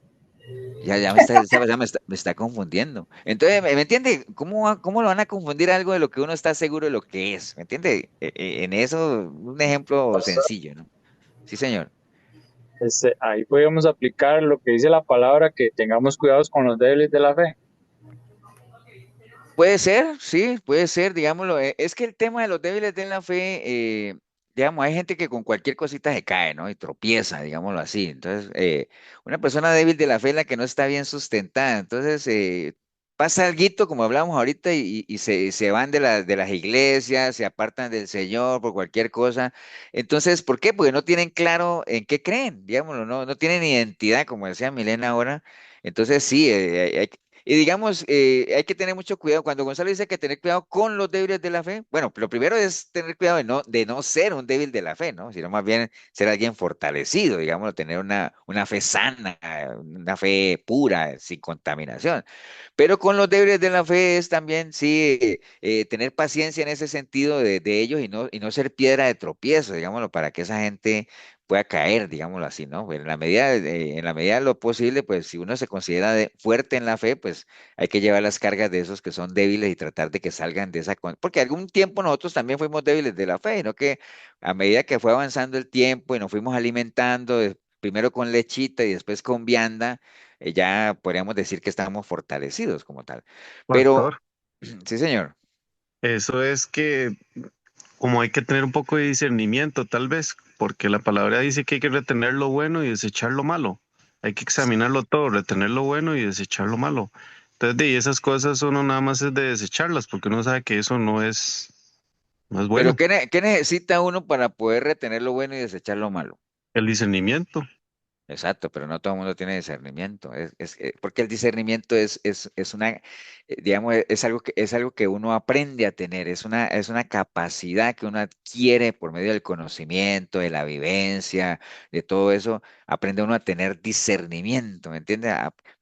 Ya me está confundiendo. Entonces, ¿me entiende? ¿Cómo lo van a confundir algo de lo que uno está seguro de lo que es? ¿Me entiende? En eso, un ejemplo sencillo, ¿no? Sí, señor. Ahí podemos aplicar lo que dice la palabra, que tengamos cuidados con los débiles de la fe. Puede ser, sí, puede ser, digámoslo. Es que el tema de los débiles de la fe, digamos, hay gente que con cualquier cosita se cae, ¿no? Y tropieza, digámoslo así. Entonces, una persona débil de la fe es la que no está bien sustentada. Entonces, pasa alguito, como hablamos ahorita, y se van de las iglesias, se apartan del Señor por cualquier cosa. Entonces, ¿por qué? Porque no tienen claro en qué creen, digámoslo, no tienen identidad, como decía Milena ahora. Entonces, sí, y digamos, hay que tener mucho cuidado. Cuando Gonzalo dice que tener cuidado con los débiles de la fe, bueno, lo primero es tener cuidado de no ser un débil de la fe, ¿no? Sino más bien ser alguien fortalecido, digamos, tener una fe sana, una fe pura, sin contaminación. Pero con los débiles de la fe es también, sí, tener paciencia en ese sentido de ellos y no ser piedra de tropiezo, digámoslo, para que esa gente pueda caer, digámoslo así, ¿no? Pues en la medida de lo posible, pues si uno se considera fuerte en la fe, pues hay que llevar las cargas de esos que son débiles y tratar de que salgan de esa. Porque algún tiempo nosotros también fuimos débiles de la fe, ¿no? Que a medida que fue avanzando el tiempo y nos fuimos alimentando, primero con lechita y después con vianda, ya podríamos decir que estamos fortalecidos como tal. Pero, Pastor, sí, señor. eso es que como hay que tener un poco de discernimiento, tal vez, porque la palabra dice que hay que retener lo bueno y desechar lo malo. Hay que examinarlo todo, retener lo bueno y desechar lo malo. Entonces, de esas cosas uno nada más es de desecharlas, porque uno sabe que eso no es Pero bueno. ¿qué necesita uno para poder retener lo bueno y desechar lo malo? El discernimiento. Exacto, pero no todo el mundo tiene discernimiento. Porque el discernimiento es una, digamos, es algo que uno aprende a tener, es una capacidad que uno adquiere por medio del conocimiento, de la vivencia, de todo eso, aprende uno a tener discernimiento, ¿me entiende?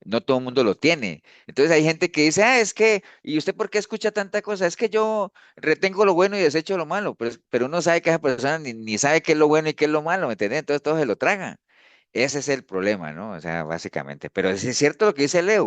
No todo el mundo lo tiene. Entonces hay gente que dice, es que, ¿y usted por qué escucha tanta cosa? Es que yo retengo lo bueno y desecho lo malo, pero uno sabe que esa persona ni sabe qué es lo bueno y qué es lo malo, ¿me entiende? Entonces todo se lo traga. Ese es el problema, ¿no? O sea, básicamente. Pero es cierto lo que dice Leo,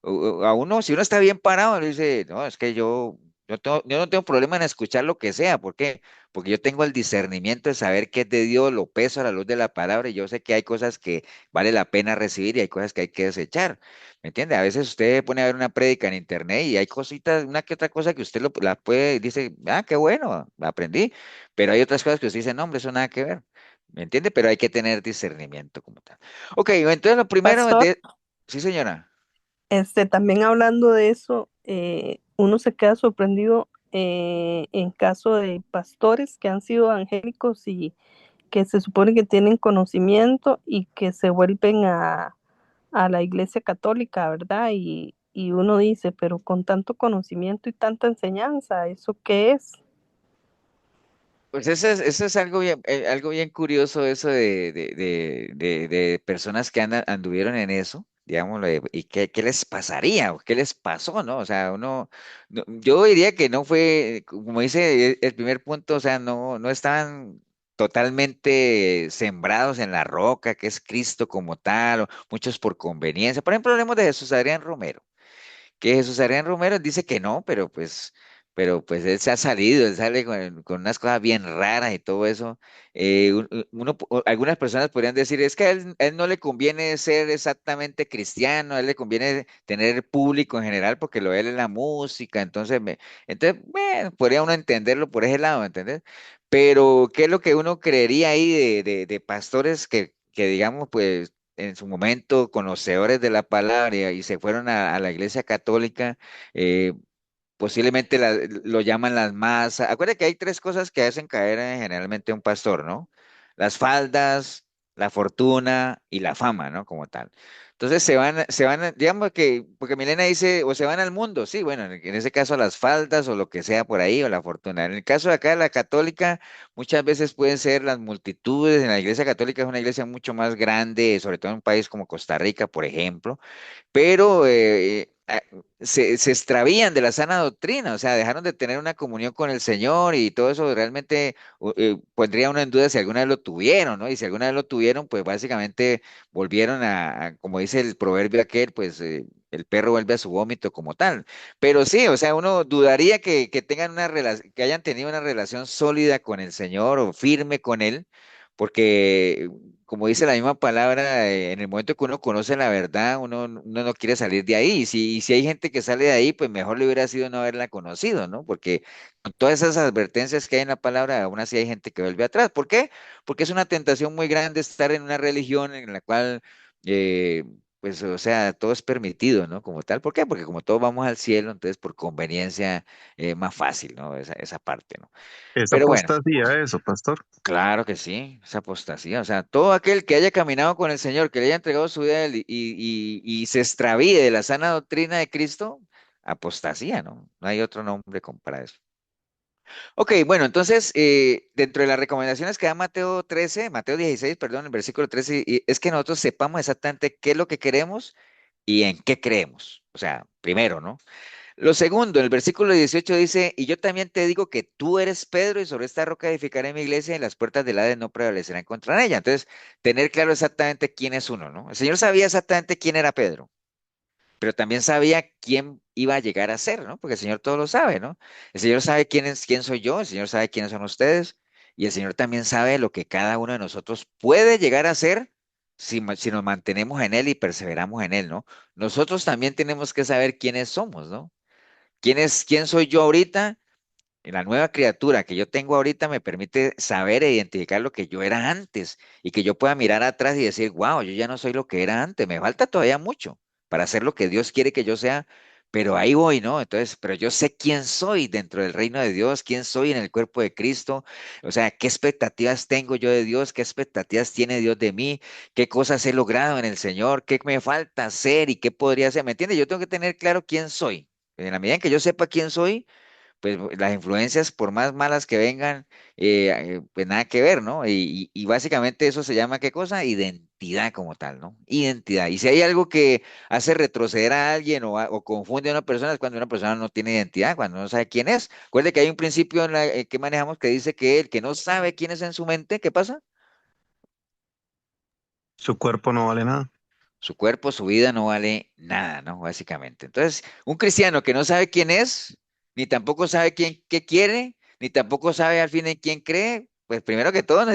a uno, si uno está bien parado, le dice, no, es que yo no tengo problema en escuchar lo que sea. ¿Por qué? Porque yo tengo el discernimiento de saber qué es de Dios, lo peso a la luz de la palabra, y yo sé que hay cosas que vale la pena recibir y hay cosas que hay que desechar. ¿Me entiende? A veces usted pone a ver una prédica en internet y hay cositas, una que otra cosa que usted la puede, dice, qué bueno, aprendí. Pero hay otras cosas que usted dice, no, hombre, eso nada que ver. ¿Me entiende? Pero hay que tener discernimiento como tal. Ok, entonces lo primero Pastor, Sí, señora. también hablando de eso, uno se queda sorprendido en caso de pastores que han sido evangélicos y que se supone que tienen conocimiento y que se vuelven a la iglesia católica, ¿verdad? Y uno dice, pero con tanto conocimiento y tanta enseñanza, ¿eso qué es? Pues eso es algo bien curioso, eso de personas que anduvieron en eso, digámoslo, y qué les pasaría o qué les pasó, ¿no? O sea, yo diría que no fue, como dice el primer punto, o sea, no estaban totalmente sembrados en la roca, que es Cristo como tal, o muchos por conveniencia. Por ejemplo, hablemos de Jesús Adrián Romero. Que Jesús Adrián Romero dice que no, pero pues él se ha salido, él sale con unas cosas bien raras y todo eso. Algunas personas podrían decir, es que a él no le conviene ser exactamente cristiano, a él le conviene tener público en general porque lo de él es la música, entonces, bueno, podría uno entenderlo por ese lado, ¿entendés? Pero, ¿qué es lo que uno creería ahí de pastores que digamos, pues en su momento conocedores de la palabra y se fueron a la iglesia católica? eh, Posiblemente lo llaman las masas. Acuérdate que hay tres cosas que hacen caer generalmente a un pastor, ¿no? Las faldas, la fortuna y la fama, ¿no? Como tal. Entonces digamos que, porque Milena dice, o se van al mundo, sí, bueno, en ese caso las faldas o lo que sea por ahí, o la fortuna. En el caso de acá de la católica, muchas veces pueden ser las multitudes. En la iglesia católica es una iglesia mucho más grande, sobre todo en un país como Costa Rica, por ejemplo, pero se extravían de la sana doctrina, o sea, dejaron de tener una comunión con el Señor y todo eso realmente pondría uno en duda si alguna vez lo tuvieron, ¿no? Y si alguna vez lo tuvieron, pues básicamente volvieron como dice el proverbio aquel, pues el perro vuelve a su vómito como tal. Pero sí, o sea, uno dudaría que tengan una relación, que hayan tenido una relación sólida con el Señor o firme con Él, porque como dice la misma palabra, en el momento que uno conoce la verdad, uno no quiere salir de ahí. Y si hay gente que sale de ahí, pues mejor le hubiera sido no haberla conocido, ¿no? Porque con todas esas advertencias que hay en la palabra, aún así hay gente que vuelve atrás. ¿Por qué? Porque es una tentación muy grande estar en una religión en la cual, eh, pues, o sea, todo es permitido, ¿no? Como tal. ¿Por qué? Porque como todos vamos al cielo, entonces por conveniencia más fácil, ¿no? Esa parte, ¿no? Es Pero bueno. apostasía eso, pastor. Claro que sí, esa apostasía. O sea, todo aquel que haya caminado con el Señor, que le haya entregado su vida a Él y se extravíe de la sana doctrina de Cristo, apostasía, ¿no? No hay otro nombre para eso. Ok, bueno, entonces, dentro de las recomendaciones que da Mateo 16, perdón, el versículo 13, es que nosotros sepamos exactamente qué es lo que queremos y en qué creemos. O sea, primero, ¿no? Lo segundo, en el versículo 18 dice, y yo también te digo que tú eres Pedro y sobre esta roca edificaré mi iglesia y las puertas del Hades no prevalecerán contra ella. Entonces, tener claro exactamente quién es uno, ¿no? El Señor sabía exactamente quién era Pedro, pero también sabía quién iba a llegar a ser, ¿no? Porque el Señor todo lo sabe, ¿no? El Señor sabe quién soy yo, el Señor sabe quiénes son ustedes y el Señor también sabe lo que cada uno de nosotros puede llegar a ser si nos mantenemos en Él y perseveramos en Él, ¿no? Nosotros también tenemos que saber quiénes somos, ¿no? ¿Quién soy yo ahorita? La nueva criatura que yo tengo ahorita me permite saber e identificar lo que yo era antes y que yo pueda mirar atrás y decir, wow, yo ya no soy lo que era antes, me falta todavía mucho para ser lo que Dios quiere que yo sea, pero ahí voy, ¿no? Entonces, pero yo sé quién soy dentro del reino de Dios, quién soy en el cuerpo de Cristo, o sea, qué expectativas tengo yo de Dios, qué expectativas tiene Dios de mí, qué cosas he logrado en el Señor, qué me falta hacer y qué podría hacer, ¿me entiendes? Yo tengo que tener claro quién soy. En la medida en que yo sepa quién soy, pues las influencias, por más malas que vengan, pues nada que ver, ¿no? Y básicamente eso se llama, ¿qué cosa? Identidad como tal, ¿no? Identidad. Y si hay algo que hace retroceder a alguien o confunde a una persona, es cuando una persona no tiene identidad, cuando no sabe quién es. Recuerde que hay un principio que manejamos que dice que el que no sabe quién es en su mente, ¿qué pasa? Su cuerpo no vale nada. Su cuerpo, su vida no vale nada, ¿no? Básicamente. Entonces, un cristiano que no sabe quién es, ni tampoco sabe qué quiere, ni tampoco sabe al fin en quién cree, pues primero que todo,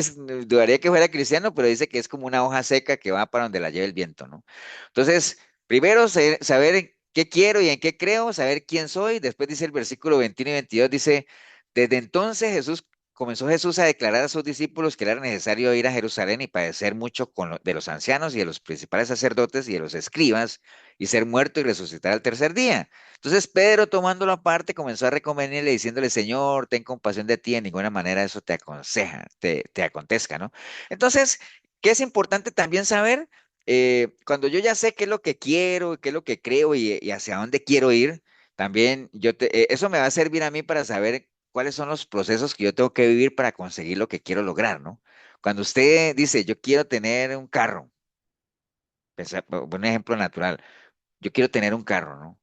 dudaría que fuera cristiano, pero dice que es como una hoja seca que va para donde la lleve el viento, ¿no? Entonces, primero saber en qué quiero y en qué creo, saber quién soy. Después dice el versículo 21 y 22, dice, desde entonces comenzó Jesús a declarar a sus discípulos que era necesario ir a Jerusalén y padecer mucho de los ancianos y de los principales sacerdotes y de los escribas y ser muerto y resucitar al tercer día. Entonces Pedro, tomándolo aparte, comenzó a recomendarle diciéndole, Señor, ten compasión de ti, en ninguna manera eso te aconseja, te acontezca, ¿no? Entonces, ¿qué es importante también saber? Cuando yo ya sé qué es lo que quiero, qué es lo que creo y hacia dónde quiero ir, también eso me va a servir a mí para saber cuáles son los procesos que yo tengo que vivir para conseguir lo que quiero lograr, ¿no? Cuando usted dice, yo quiero tener un carro, un ejemplo natural, yo quiero tener un carro, ¿no?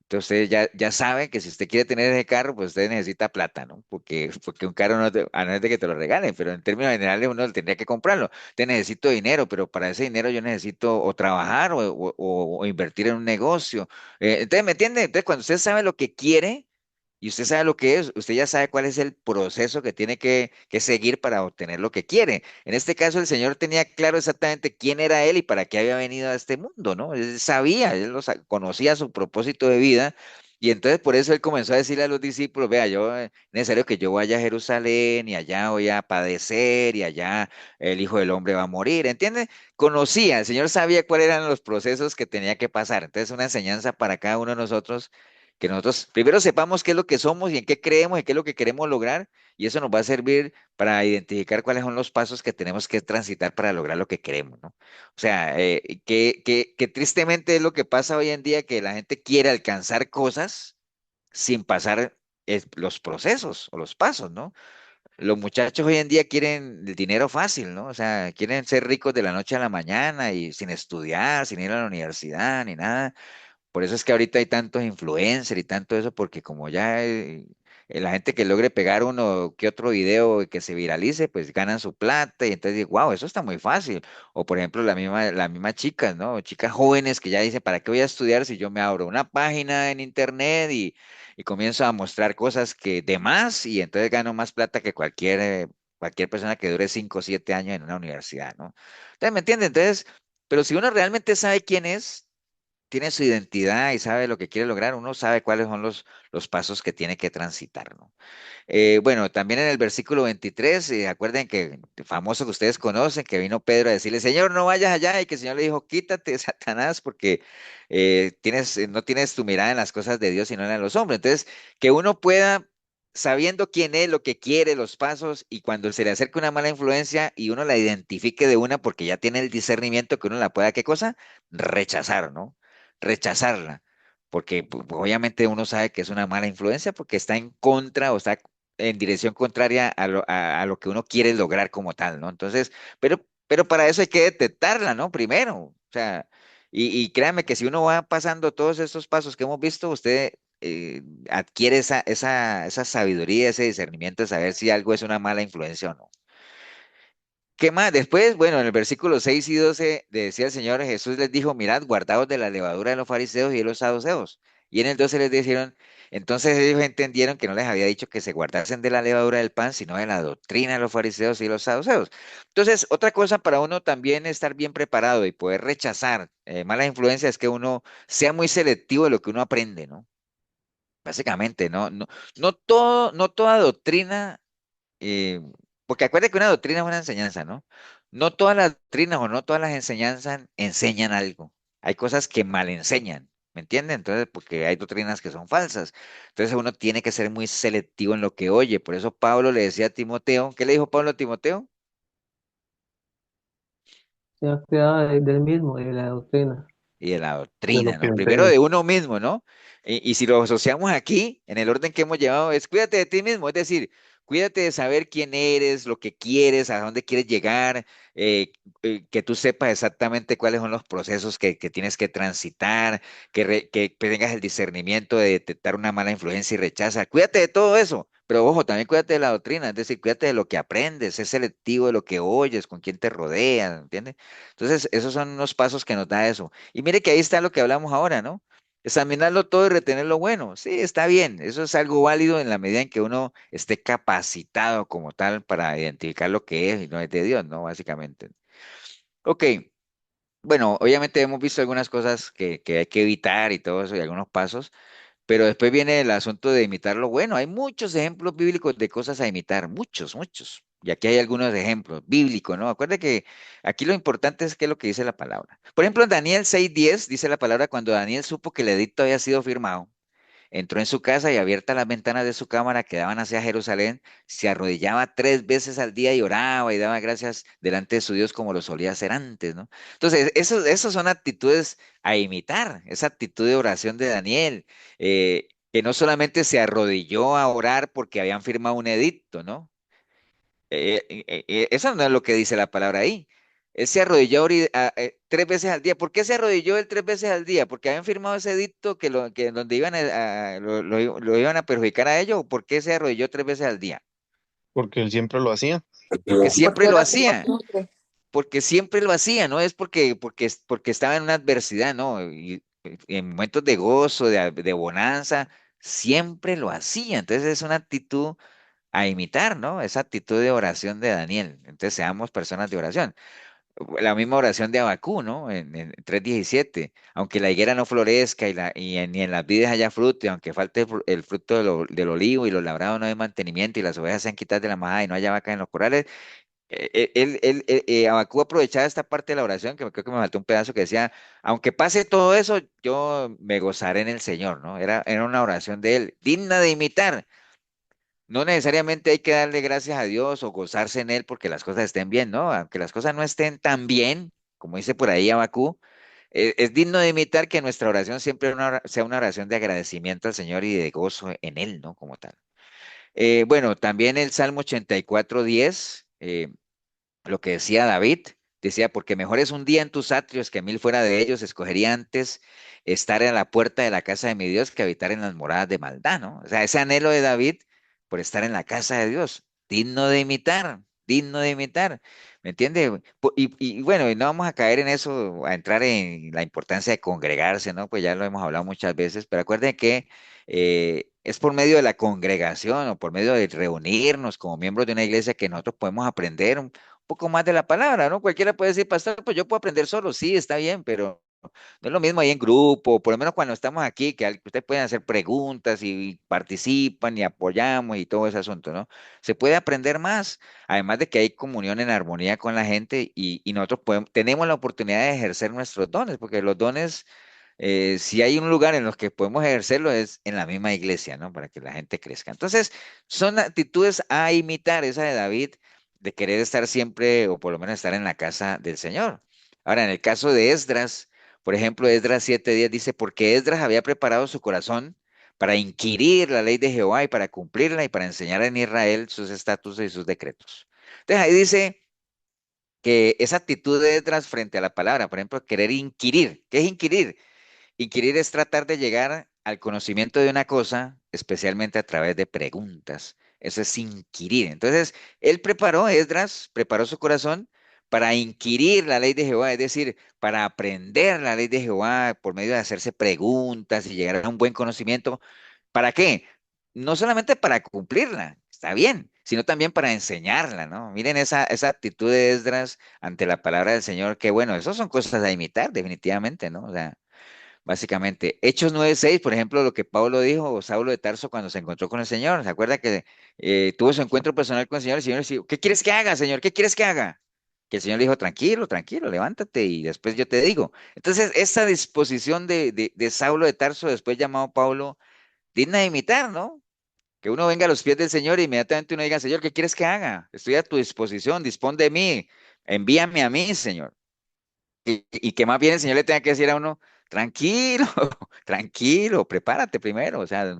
Entonces usted ya sabe que si usted quiere tener ese carro, pues usted necesita plata, ¿no? Porque un carro a no es de que te lo regalen, pero en términos generales uno tendría que comprarlo. Te necesito dinero, pero para ese dinero yo necesito o trabajar o invertir en un negocio. Entonces, ¿me entiende? Entonces, cuando usted sabe lo que quiere, y usted sabe lo que es, usted ya sabe cuál es el proceso que tiene que seguir para obtener lo que quiere. En este caso, el Señor tenía claro exactamente quién era Él y para qué había venido a este mundo, ¿no? Él sabía, conocía su propósito de vida. Y entonces por eso él comenzó a decirle a los discípulos, vea, es necesario que yo vaya a Jerusalén y allá voy a padecer y allá el Hijo del Hombre va a morir, ¿entiende? Conocía, el Señor sabía cuáles eran los procesos que tenía que pasar. Entonces una enseñanza para cada uno de nosotros que nosotros primero sepamos qué es lo que somos y en qué creemos y qué es lo que queremos lograr, y eso nos va a servir para identificar cuáles son los pasos que tenemos que transitar para lograr lo que queremos, ¿no? O sea, que tristemente es lo que pasa hoy en día, que la gente quiere alcanzar cosas sin pasar los procesos o los pasos, ¿no? Los muchachos hoy en día quieren el dinero fácil, ¿no? O sea, quieren ser ricos de la noche a la mañana y sin estudiar, sin ir a la universidad ni nada. Por eso es que ahorita hay tantos influencers y tanto eso, porque como ya la gente que logre pegar uno que otro video y que se viralice, pues ganan su plata y entonces, wow, eso está muy fácil. O por ejemplo, las mismas chicas, ¿no? Chicas jóvenes que ya dicen, ¿para qué voy a estudiar si yo me abro una página en internet y comienzo a mostrar cosas que de más y entonces gano más plata que cualquier persona que dure 5 o 7 años en una universidad, ¿no? Entonces, ¿me entiendes? Entonces, pero si uno realmente sabe quién es, tiene su identidad y sabe lo que quiere lograr, uno sabe cuáles son los pasos que tiene que transitar, ¿no? Bueno, también en el versículo 23, acuerden que famoso que ustedes conocen, que vino Pedro a decirle, Señor, no vayas allá, y que el Señor le dijo, quítate, Satanás, porque no tienes tu mirada en las cosas de Dios, sino en las de los hombres. Entonces, que uno pueda, sabiendo quién es, lo que quiere, los pasos, y cuando se le acerque una mala influencia y uno la identifique de una, porque ya tiene el discernimiento que uno la pueda, ¿qué cosa? Rechazar, ¿no? Rechazarla. Porque obviamente uno sabe que es una mala influencia porque está en contra o está en dirección contraria a lo que uno quiere lograr como tal, ¿no? Entonces, pero para eso hay que detectarla, ¿no? Primero, o sea, y créanme que si uno va pasando todos estos pasos que hemos visto, usted adquiere esa sabiduría, ese discernimiento de saber si algo es una mala influencia o no. ¿Qué más? Después, bueno, en el versículo 6 y 12 decía el Señor Jesús les dijo, mirad, guardaos de la levadura de los fariseos y de los saduceos. Y en el 12 les dijeron, entonces ellos entendieron que no les había dicho que se guardasen de la levadura del pan, sino de la doctrina de los fariseos y los saduceos. Entonces, otra cosa para uno también estar bien preparado y poder rechazar malas influencias es que uno sea muy selectivo de lo que uno aprende, ¿no? Básicamente, no toda doctrina eh, porque acuérdate que una doctrina es una enseñanza, ¿no? No todas las doctrinas o no todas las enseñanzas enseñan algo. Hay cosas que mal enseñan, ¿me entienden? Entonces, porque hay doctrinas que son falsas. Entonces uno tiene que ser muy selectivo en lo que oye. Por eso Pablo le decía a Timoteo, ¿qué le dijo Pablo a Timoteo? Sea cuidado del mismo y de la doctrina. Y de la de lo doctrina, que ¿no? Primero enseña. de uno mismo, ¿no? Y si lo asociamos aquí, en el orden que hemos llevado, es cuídate de ti mismo, es decir, cuídate de saber quién eres, lo que quieres, a dónde quieres llegar, que tú sepas exactamente cuáles son los procesos que tienes que transitar, que tengas el discernimiento de detectar una mala influencia y rechaza. Cuídate de todo eso. Pero ojo, también cuídate de la doctrina, es decir, cuídate de lo que aprendes, sé selectivo de lo que oyes, con quién te rodeas, ¿entiendes? Entonces, esos son unos pasos que nos da eso. Y mire que ahí está lo que hablamos ahora, ¿no? Examinarlo todo y retener lo bueno. Sí, está bien. Eso es algo válido en la medida en que uno esté capacitado como tal para identificar lo que es y no es de Dios, ¿no? Básicamente. Ok. Bueno, obviamente hemos visto algunas cosas que hay que evitar y todo eso y algunos pasos. Pero después viene el asunto de imitar lo bueno. Hay muchos ejemplos bíblicos de cosas a imitar, muchos, muchos. Y aquí hay algunos ejemplos bíblicos, ¿no? Acuérdate que aquí lo importante es qué es lo que dice la palabra. Por ejemplo, en Daniel 6:10 dice la palabra, cuando Daniel supo que el edicto había sido firmado, entró en su casa y abiertas las ventanas de su cámara que daban hacia Jerusalén, se arrodillaba 3 veces al día y oraba y daba gracias delante de su Dios como lo solía hacer antes, ¿no? Entonces, esos son actitudes a imitar, esa actitud de oración de Daniel, que no solamente se arrodilló a orar porque habían firmado un edicto, ¿no? Eso no es lo que dice la palabra ahí. Él se arrodilló 3 veces al día. ¿Por qué se arrodilló él 3 veces al día? ¿Porque habían firmado ese edicto que donde iban lo iban a perjudicar a ellos? ¿O por qué se arrodilló 3 veces al día? Porque él siempre lo hacía. Porque siempre Porque lo lo hacía hacía. siempre. Porque siempre lo hacía, no es porque estaba en una adversidad, ¿no? Y en momentos de gozo, de bonanza, siempre lo hacía. Entonces es una actitud a imitar, ¿no? Esa actitud de oración de Daniel. Entonces seamos personas de oración. La misma oración de Abacú, ¿no? En 3:17. Aunque la higuera no florezca ni en las vides haya fruto, y aunque falte el fruto del olivo y los labrados no hay mantenimiento y las ovejas sean quitadas de la majada y no haya vaca en los corrales, Abacú aprovechaba esta parte de la oración, que creo que me faltó un pedazo que decía, aunque pase todo eso, yo me gozaré en el Señor, ¿no? Era una oración de él, digna de imitar. No necesariamente hay que darle gracias a Dios o gozarse en Él porque las cosas estén bien, ¿no? Aunque las cosas no estén tan bien, como dice por ahí Abacú, es digno de imitar que nuestra oración siempre sea una oración de agradecimiento al Señor y de gozo en Él, ¿no? Como tal. Bueno, también el Salmo 84:10, lo que decía David, decía, porque mejor es un día en tus atrios que 1000 fuera de ellos, escogería antes estar a la puerta de la casa de mi Dios que habitar en las moradas de maldad, ¿no? O sea, ese anhelo de David por estar en la casa de Dios, digno de imitar, ¿me entiende? Y bueno, y no vamos a caer en eso, a entrar en la importancia de congregarse, ¿no? Pues ya lo hemos hablado muchas veces, pero acuérdense que es por medio de la congregación o por medio de reunirnos como miembros de una iglesia que nosotros podemos aprender poco más de la palabra, ¿no? Cualquiera puede decir, pastor, pues yo puedo aprender solo, sí, está bien, pero No es lo mismo ahí en grupo, por lo menos cuando estamos aquí, que ustedes pueden hacer preguntas y participan y apoyamos y todo ese asunto, ¿no? Se puede aprender más, además de que hay comunión en armonía con la gente y nosotros tenemos la oportunidad de ejercer nuestros dones, porque los dones, si hay un lugar en los que podemos ejercerlo es en la misma iglesia, ¿no? Para que la gente crezca. Entonces, son actitudes a imitar, esa de David, de querer estar siempre, o por lo menos estar en la casa del Señor. Ahora, en el caso de Esdras, por ejemplo, Esdras 7:10 dice, porque Esdras había preparado su corazón para inquirir la ley de Jehová y para cumplirla y para enseñar en Israel sus estatutos y sus decretos. Entonces ahí dice que esa actitud de Esdras frente a la palabra, por ejemplo, querer inquirir. ¿Qué es inquirir? Inquirir es tratar de llegar al conocimiento de una cosa, especialmente a través de preguntas. Eso es inquirir. Entonces, él preparó, Esdras, preparó su corazón para inquirir la ley de Jehová, es decir, para aprender la ley de Jehová por medio de hacerse preguntas y llegar a un buen conocimiento. ¿Para qué? No solamente para cumplirla, está bien, sino también para enseñarla, ¿no? Miren esa actitud de Esdras ante la palabra del Señor, que bueno, esas son cosas a imitar, definitivamente, ¿no? O sea, básicamente, Hechos 9:6, por ejemplo, lo que Pablo dijo, Saulo de Tarso, cuando se encontró con el Señor. ¿Se acuerda que tuvo su encuentro personal con el Señor le dijo, ¿qué quieres que haga, Señor? ¿Qué quieres que haga? Que el Señor le dijo, tranquilo, tranquilo, levántate y después yo te digo. Entonces, esa disposición de Saulo de Tarso, después llamado Pablo, digna de imitar, ¿no? Que uno venga a los pies del Señor e inmediatamente uno diga, Señor, ¿qué quieres que haga? Estoy a tu disposición, dispón de mí, envíame a mí, Señor. Y que más bien el Señor le tenga que decir a uno, tranquilo, tranquilo, prepárate primero, o sea,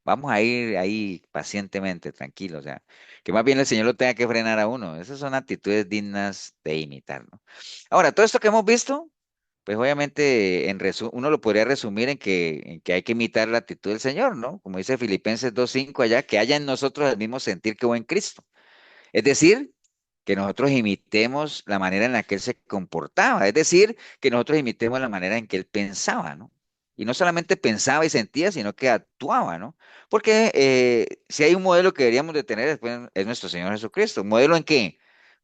vamos a ir ahí pacientemente, tranquilo, o sea, que más bien el Señor lo tenga que frenar a uno. Esas son actitudes dignas de imitar, ¿no? Ahora, todo esto que hemos visto, pues obviamente uno lo podría resumir en que hay que imitar la actitud del Señor, ¿no? Como dice Filipenses 2:5 allá, que haya en nosotros el mismo sentir que hubo en Cristo. Es decir, que nosotros imitemos la manera en la que él se comportaba, es decir, que nosotros imitemos la manera en que él pensaba, ¿no? Y no solamente pensaba y sentía, sino que actuaba, ¿no? Porque si hay un modelo que deberíamos de tener es nuestro Señor Jesucristo. ¿Modelo en qué?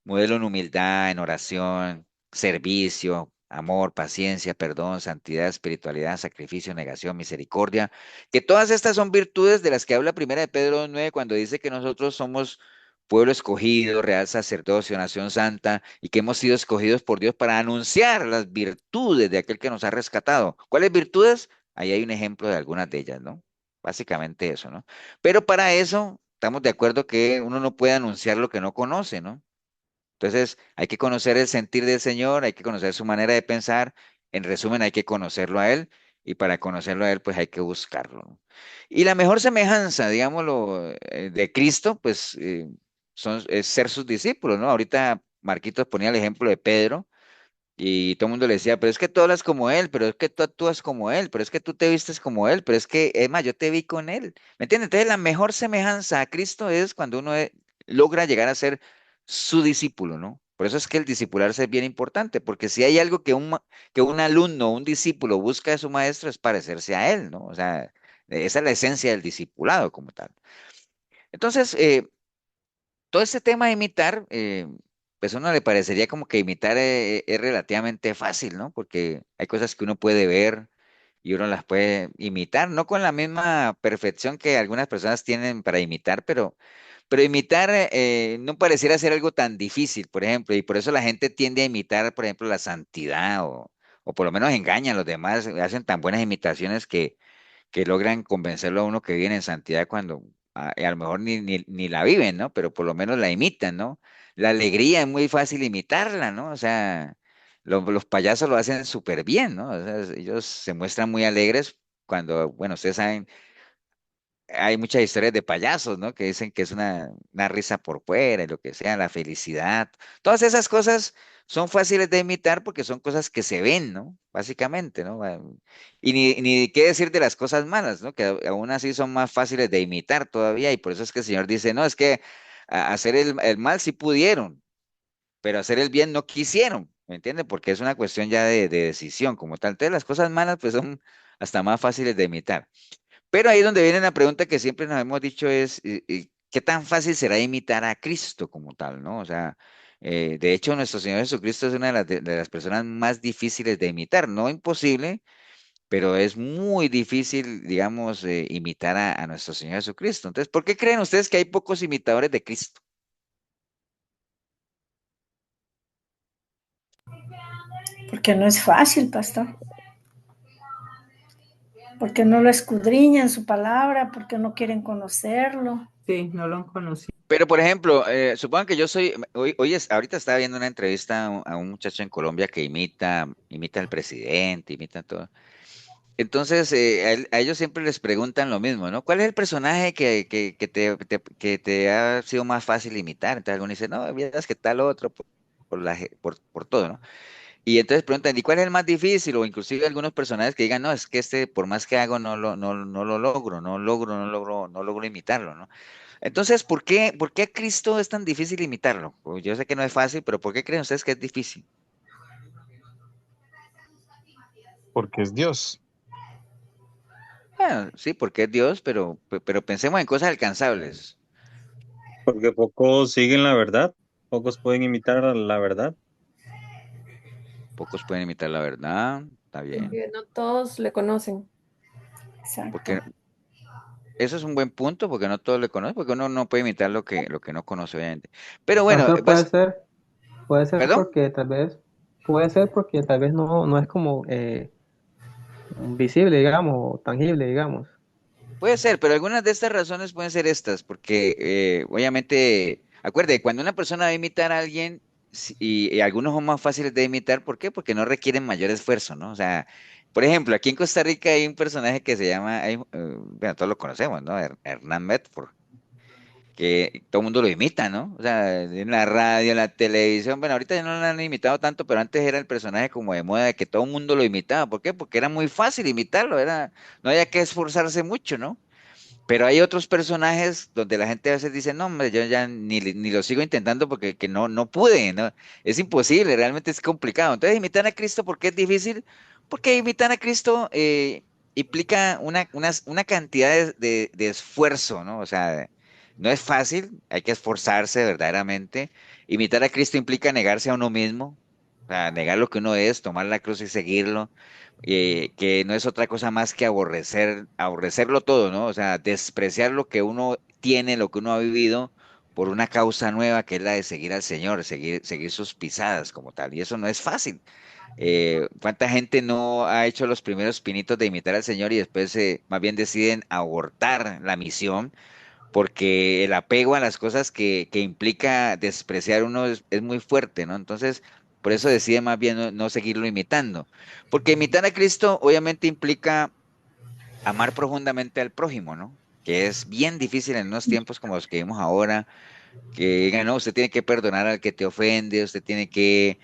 Modelo en humildad, en oración, servicio, amor, paciencia, perdón, santidad, espiritualidad, sacrificio, negación, misericordia. Que todas estas son virtudes de las que habla Primera de Pedro 9 cuando dice que nosotros somos pueblo escogido, real sacerdocio, nación santa, y que hemos sido escogidos por Dios para anunciar las virtudes de aquel que nos ha rescatado. ¿Cuáles virtudes? Ahí hay un ejemplo de algunas de ellas, ¿no? Básicamente eso, ¿no? Pero para eso estamos de acuerdo que uno no puede anunciar lo que no conoce, ¿no? Entonces, hay que conocer el sentir del Señor, hay que conocer su manera de pensar. En resumen, hay que conocerlo a Él y para conocerlo a Él, pues hay que buscarlo, ¿no? Y la mejor semejanza, digámoslo, de Cristo, pues es ser sus discípulos, ¿no? Ahorita Marquitos ponía el ejemplo de Pedro y todo el mundo le decía, pero es que tú hablas como Él, pero es que tú actúas como Él, pero es que tú te vistes como Él, pero es que, es más, yo te vi con Él. ¿Me entiendes? Entonces, la mejor semejanza a Cristo es cuando uno logra llegar a ser su discípulo, ¿no? Por eso es que el discipularse es bien importante, porque si hay algo que un alumno, un discípulo busca de su maestro es parecerse a él, ¿no? O sea, esa es la esencia del discipulado como tal. Entonces, todo este tema de imitar, pues a uno le parecería como que imitar es relativamente fácil, ¿no? Porque hay cosas que uno puede ver y uno las puede imitar, no con la misma perfección que algunas personas tienen para imitar, pero imitar no pareciera ser algo tan difícil, por ejemplo, y por eso la gente tiende a imitar, por ejemplo, la santidad o por lo menos engañan a los demás, hacen tan buenas imitaciones que logran convencerlo a uno que viven en santidad cuando a lo mejor ni la viven, ¿no? Pero por lo menos la imitan, ¿no? La alegría es muy fácil imitarla, ¿no? O sea, los payasos lo hacen súper bien, ¿no? O sea, ellos se muestran muy alegres cuando, bueno, ustedes saben, hay muchas historias de payasos, ¿no? Que dicen que es una risa por fuera y lo que sea, la felicidad. Todas esas cosas son fáciles de imitar porque son cosas que se ven, ¿no? Básicamente, ¿no? Y ni qué decir de las cosas malas, ¿no? Que aún así son más fáciles de imitar todavía y por eso es que el Señor dice, no, es que hacer el mal sí pudieron, pero hacer el bien no quisieron, ¿me entiende? Porque es una cuestión ya de decisión como tal. Entonces las cosas malas pues son hasta más fáciles de imitar. Pero ahí es donde viene la pregunta que siempre nos hemos dicho es, ¿qué tan fácil será imitar a Cristo como tal, ¿no? O sea, De hecho, nuestro Señor Jesucristo es una de las personas más difíciles de imitar, no imposible, pero es muy difícil, digamos, imitar a nuestro Señor Jesucristo. Entonces, ¿por qué creen ustedes que hay pocos imitadores de Cristo? Porque no es fácil, pastor. Porque no lo escudriñan su palabra, porque no quieren conocerlo. Sí, no lo han conocido. Pero, por ejemplo, supongan que yo soy, ahorita estaba viendo una entrevista a un muchacho en Colombia que imita al presidente, imita todo. Entonces, a ellos siempre les preguntan lo mismo, ¿no? ¿Cuál es el personaje que te ha sido más fácil imitar? Entonces, algunos dicen, no, vieras que tal otro, por todo, ¿no? Y entonces preguntan, ¿y cuál es el más difícil? O inclusive algunos personajes que digan, no, es que este, por más que hago, no lo logro, no logro imitarlo, ¿no? Entonces, ¿por qué a Cristo es tan difícil imitarlo? Pues yo sé que no es fácil, pero ¿por qué creen ustedes que es difícil? porque es Dios. Bueno, sí, porque es Dios, pero pensemos en cosas alcanzables. Porque pocos siguen la verdad, pocos pueden imitar la verdad. Pocos pueden imitar la verdad, está bien. Porque no todos le conocen. Exacto. Porque eso es un buen punto, porque no todos le conocen, porque uno no puede imitar lo que no conoce, obviamente. Pero bueno, Pastor, puede ser ¿perdón? puede ser porque tal vez no es como visible, digamos, o tangible, digamos. Puede ser, pero algunas de estas razones pueden ser estas, porque obviamente, acuerde, cuando una persona va a imitar a alguien, y algunos son más fáciles de imitar, ¿por qué? Porque no requieren mayor esfuerzo, ¿no? O sea, por ejemplo, aquí en Costa Rica hay un personaje que se llama, bueno, todos lo conocemos, ¿no? Hernán Medford, que todo el mundo lo imita, ¿no? O sea, en la radio, en la televisión, bueno, ahorita ya no lo han imitado tanto, pero antes era el personaje como de moda de que todo el mundo lo imitaba. ¿Por qué? Porque era muy fácil imitarlo, no había que esforzarse mucho, ¿no? Pero hay otros personajes donde la gente a veces dice, no, hombre, yo ya ni lo sigo intentando porque que no pude, ¿no? Es imposible, realmente es complicado. Entonces, imitar a Cristo, ¿por qué es difícil? Porque imitar a Cristo implica una cantidad de esfuerzo, ¿no? O sea, no es fácil, hay que esforzarse verdaderamente. Imitar a Cristo implica negarse a uno mismo, o sea, negar lo que uno es, tomar la cruz y seguirlo, que no es otra cosa más que aborrecerlo todo, ¿no? O sea, despreciar lo que uno tiene, lo que uno ha vivido por una causa nueva que es la de seguir al Señor, seguir sus pisadas como tal. Y eso no es fácil. ¿Cuánta gente no ha hecho los primeros pinitos de imitar al Señor y después más bien deciden abortar la misión? Porque el apego a las cosas que implica despreciar uno es muy fuerte, ¿no? Entonces, por eso decide más bien no seguirlo imitando. Porque imitar a Cristo obviamente implica amar profundamente al prójimo, ¿no? Que es bien difícil en unos tiempos como los que vivimos ahora, que digan, no, usted tiene que perdonar al que te ofende, usted tiene que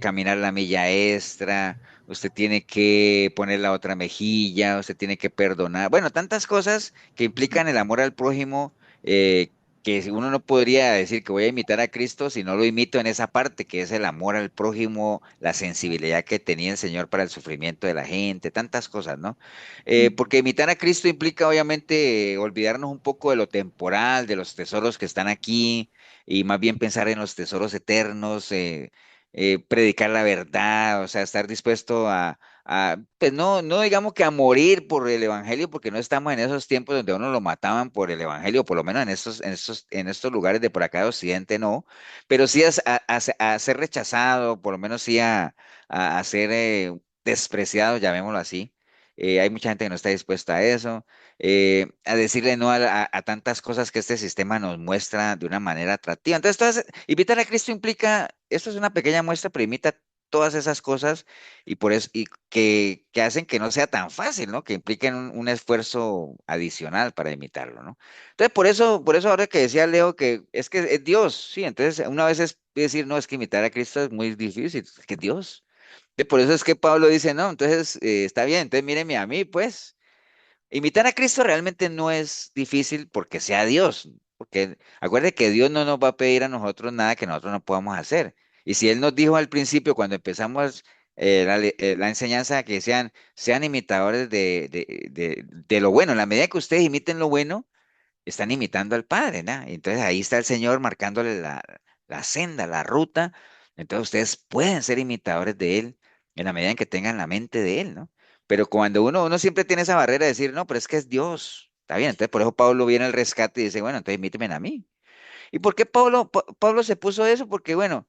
caminar la milla extra, usted tiene que poner la otra mejilla, usted tiene que perdonar. Bueno, tantas cosas que implican el amor al prójimo, que uno no podría decir que voy a imitar a Cristo si no lo imito en esa parte, que es el amor al prójimo, la sensibilidad que tenía el Señor para el sufrimiento de la gente, tantas cosas, ¿no? Porque imitar a Cristo implica obviamente olvidarnos un poco de lo temporal, de los tesoros que están aquí, y más bien pensar en los tesoros eternos, predicar la verdad, o sea, estar dispuesto pues no digamos que a morir por el Evangelio, porque no estamos en esos tiempos donde a uno lo mataban por el Evangelio, por lo menos en estos lugares de por acá de Occidente no, pero sí a ser rechazado, por lo menos sí a ser despreciado, llamémoslo así. Hay mucha gente que no está dispuesta a eso, a decirle no a tantas cosas que este sistema nos muestra de una manera atractiva. Entonces, invitar a Cristo implica, esto es una pequeña muestra, pero imita todas esas cosas y por eso y que hacen que no sea tan fácil, ¿no? Que impliquen un esfuerzo adicional para imitarlo, ¿no? Entonces, por eso ahora que decía Leo que es Dios, sí, entonces una vez es decir, no, es que imitar a Cristo es muy difícil, es que es Dios. Por eso es que Pablo dice, no, entonces está bien, entonces míreme a mí, pues. Imitar a Cristo realmente no es difícil porque sea Dios, porque acuerde que Dios no nos va a pedir a nosotros nada que nosotros no podamos hacer. Y si Él nos dijo al principio, cuando empezamos la enseñanza, que sean imitadores de lo bueno, en la medida que ustedes imiten lo bueno, están imitando al Padre, ¿no? Entonces ahí está el Señor marcándole la senda, la ruta, entonces ustedes pueden ser imitadores de Él en la medida en que tengan la mente de Él, ¿no? Pero cuando uno siempre tiene esa barrera de decir, no, pero es que es Dios, está bien, entonces por eso Pablo viene al rescate y dice, bueno, entonces imítenme a mí. ¿Y por qué Pablo se puso eso? Porque, bueno,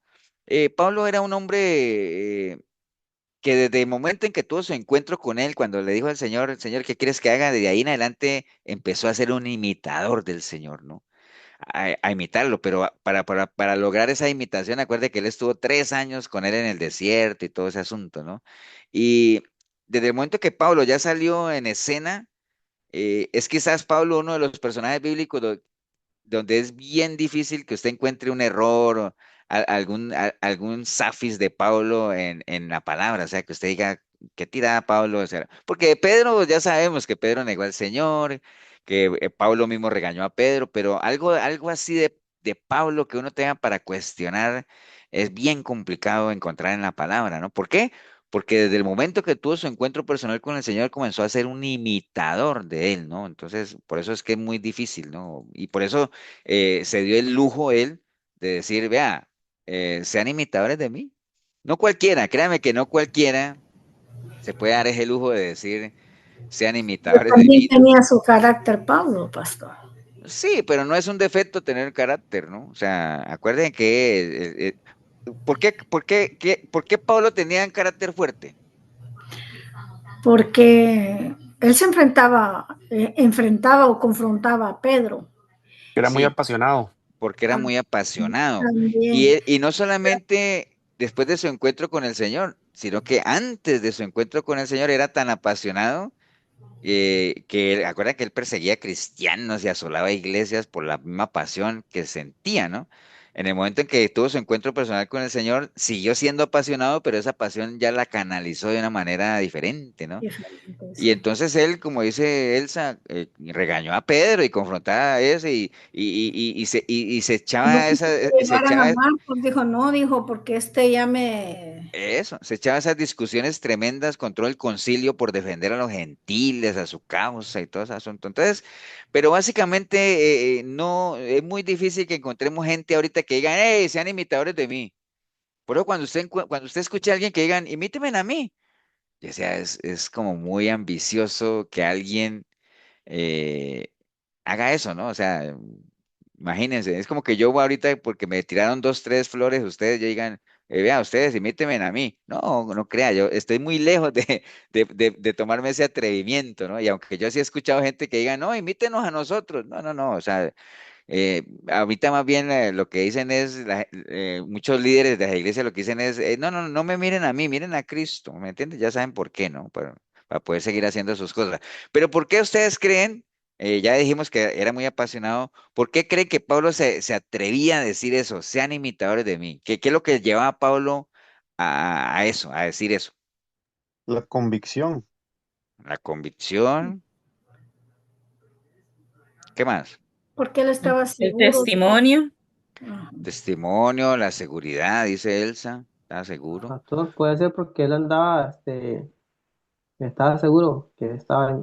Pablo era un hombre que desde el momento en que tuvo su encuentro con él, cuando le dijo al Señor, Señor, ¿qué quieres que haga? Desde ahí en adelante empezó a ser un imitador del Señor, ¿no? A imitarlo, pero para lograr esa imitación, acuerde que él estuvo 3 años con él en el desierto y todo ese asunto, ¿no? Y desde el momento que Pablo ya salió en escena, es quizás Pablo uno de los personajes bíblicos donde es bien difícil que usted encuentre un error o algún zafis de Pablo en la palabra, o sea, que usted diga, ¿qué tirada Pablo? O sea, porque de Pedro ya sabemos que Pedro negó al Señor, que Pablo mismo regañó a Pedro, pero algo así de Pablo que uno tenga para cuestionar es bien complicado encontrar en la palabra, ¿no? ¿Por qué? Porque desde el momento que tuvo su encuentro personal con el Señor comenzó a ser un imitador de Él, ¿no? Entonces, por eso es que es muy difícil, ¿no? Y por eso se dio el lujo él de decir, vea, sean imitadores de mí. No cualquiera, créame que no cualquiera se puede dar ese lujo de decir, sean Pero imitadores de también mí, ¿no? tenía su carácter Pablo, pastor. Sí, pero no es un defecto tener carácter, ¿no? O sea, acuérdense que, ¿por qué Pablo tenía un carácter fuerte? Porque él se enfrentaba o confrontaba a Pedro. Era muy Sí, apasionado. porque era muy apasionado. También. Y no solamente después de su encuentro con el Señor, sino que antes de su encuentro con el Señor era tan apasionado acuerda que él perseguía cristianos y asolaba iglesias por la misma pasión que sentía, ¿no? En el momento en que tuvo su encuentro personal con el Señor, siguió siendo apasionado, pero esa pasión ya la canalizó de una manera diferente, ¿no? Diferente, Y sí. entonces él, como dice Elsa, regañó a Pedro y confrontaba a ese y se Cuando echaba quiso esa, que llevaran a Marcos, dijo, no, dijo, porque ya me... se echaba esas discusiones tremendas contra el concilio por defender a los gentiles, a su causa y todo ese asunto. Entonces, pero básicamente no, es muy difícil que encontremos gente ahorita que digan, hey, sean imitadores de mí. Pero cuando usted escucha a alguien que digan, imítenme a mí, o sea, es como muy ambicioso que alguien eh, haga eso, ¿no? O sea, imagínense, es como que yo ahorita, porque me tiraron dos, tres flores, ustedes ya digan, vea, ustedes imítenme a mí. No, no crea, yo estoy muy lejos de tomarme ese atrevimiento, ¿no? Y aunque yo sí he escuchado gente que diga, no, imítenos a nosotros. No, no, no, o sea, ahorita más bien lo que dicen es, muchos líderes de la iglesia lo que dicen es, no, no, no me miren a mí, miren a Cristo, ¿me entiendes? Ya saben por qué, ¿no? Para poder seguir haciendo sus cosas. Pero ¿por qué ustedes creen? Ya dijimos que era muy apasionado. ¿Por qué creen que Pablo se atrevía a decir eso? Sean imitadores de mí. ¿Qué es lo que llevaba a Pablo a eso, a decir eso? La convicción. La convicción. ¿Qué más? Porque él estaba El seguro. testimonio. Ajá. Testimonio, la seguridad, dice Elsa. ¿Está seguro? Pastor, puede ser porque él andaba, estaba seguro que estaba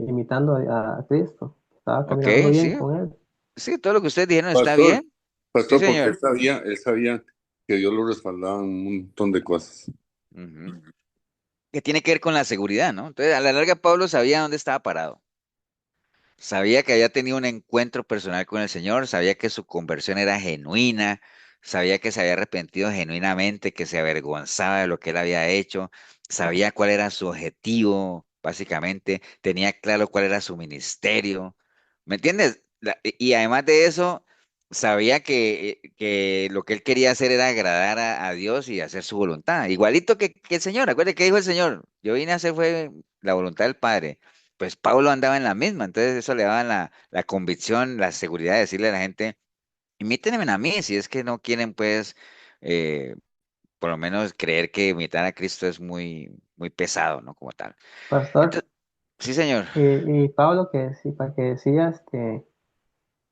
imitando a Cristo, estaba Ok, caminando bien sí. con él. Sí, todo lo que ustedes dijeron está Pastor, bien. Sí, pastor, porque señor. él sabía que Dios lo respaldaba en un montón de cosas. Ujú. Que tiene que ver con la seguridad, ¿no? Entonces, a la larga, Pablo sabía dónde estaba parado. Sabía que había tenido un encuentro personal con el Señor, sabía que su conversión era genuina, sabía que se había arrepentido genuinamente, que se avergonzaba de lo que él había hecho, sabía cuál era su objetivo, básicamente, tenía claro cuál era su ministerio. ¿Me entiendes? Y además de eso, sabía que lo que él quería hacer era agradar a Dios y hacer su voluntad. Igualito que el Señor. Acuérdate que dijo el Señor, yo vine a hacer fue la voluntad del Padre. Pues Pablo andaba en la misma, entonces eso le daba la convicción, la seguridad de decirle a la gente, imítenme a mí, si es que no quieren, pues, eh, por lo menos creer que imitar a Cristo es muy, muy pesado, ¿no? Como tal. Pastor, Entonces, sí, señor. y Pablo que sí, para que decías que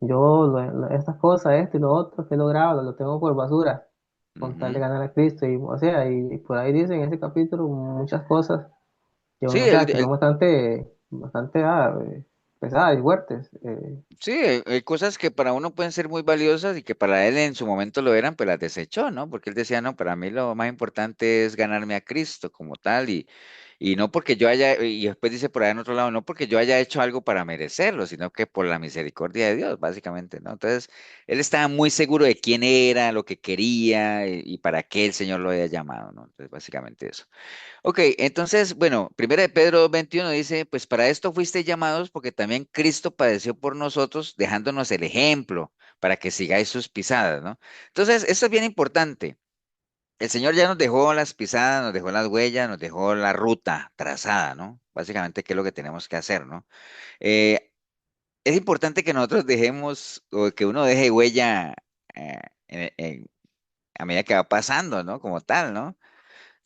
yo estas cosas, esto y lo otro que he logrado, lo tengo por basura, con tal de Ujú. ganar a Cristo, y o sea, y por ahí dicen en ese capítulo muchas cosas que Sí, o sea, que son bastante, bastante, pesadas y fuertes. Sí, hay cosas que para uno pueden ser muy valiosas y que para él en su momento lo eran, pues las desechó, ¿no? Porque él decía, no, para mí lo más importante es ganarme a Cristo como tal y no porque yo haya, y después dice por ahí en otro lado, no porque yo haya hecho algo para merecerlo, sino que por la misericordia de Dios, básicamente, ¿no? Entonces, él estaba muy seguro de quién era, lo que quería y para qué el Señor lo había llamado, ¿no? Entonces, básicamente eso. Ok, entonces, bueno, primera de Pedro 2:21 dice, pues para esto fuisteis llamados porque también Cristo padeció por nosotros, dejándonos el ejemplo para que sigáis sus pisadas, ¿no? Entonces, esto es bien importante. El Señor ya nos dejó las pisadas, nos dejó las huellas, nos dejó la ruta trazada, ¿no? Básicamente, ¿qué es lo que tenemos que hacer, ¿no? Eh, es importante que nosotros dejemos, o que uno deje huella eh, a medida que va pasando, ¿no? Como tal, ¿no?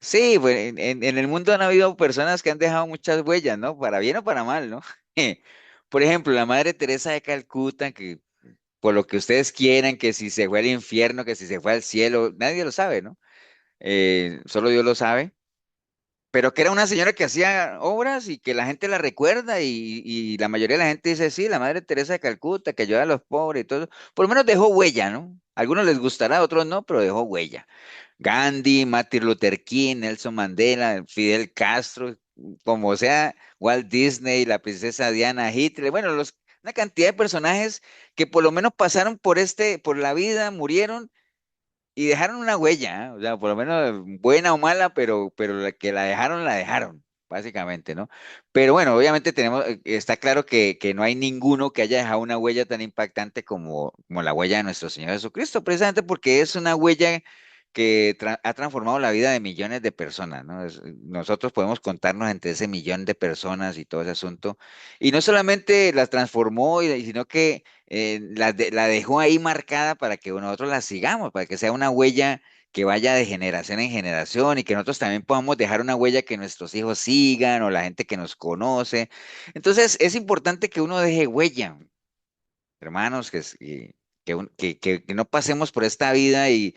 Sí, pues en el mundo han habido personas que han dejado muchas huellas, ¿no? Para bien o para mal, ¿no? Por ejemplo, la Madre Teresa de Calcuta, que por lo que ustedes quieran, que si se fue al infierno, que si se fue al cielo, nadie lo sabe, ¿no? Solo Dios lo sabe. Pero que era una señora que hacía obras y que la gente la recuerda y la mayoría de la gente dice, sí, la Madre Teresa de Calcuta, que ayuda a los pobres y todo eso. Por lo menos dejó huella, ¿no? A algunos les gustará, a otros no, pero dejó huella. Gandhi, Martin Luther King, Nelson Mandela, Fidel Castro, como sea, Walt Disney, la princesa Diana, Hitler, bueno, una cantidad de personajes que por lo menos pasaron por la vida, murieron y dejaron una huella, ¿eh? O sea, por lo menos buena o mala, pero la que la dejaron, básicamente, ¿no? Pero bueno, obviamente está claro que no hay ninguno que haya dejado una huella tan impactante como la huella de nuestro Señor Jesucristo, precisamente porque es una huella que ha transformado la vida de millones de personas, ¿no? Nosotros podemos contarnos entre ese millón de personas y todo ese asunto, y no solamente las transformó, sino que la dejó ahí marcada para que nosotros la sigamos, para que sea una huella que vaya de generación en generación y que nosotros también podamos dejar una huella que nuestros hijos sigan o la gente que nos conoce. Entonces, es importante que uno deje huella, hermanos, que no pasemos por esta vida y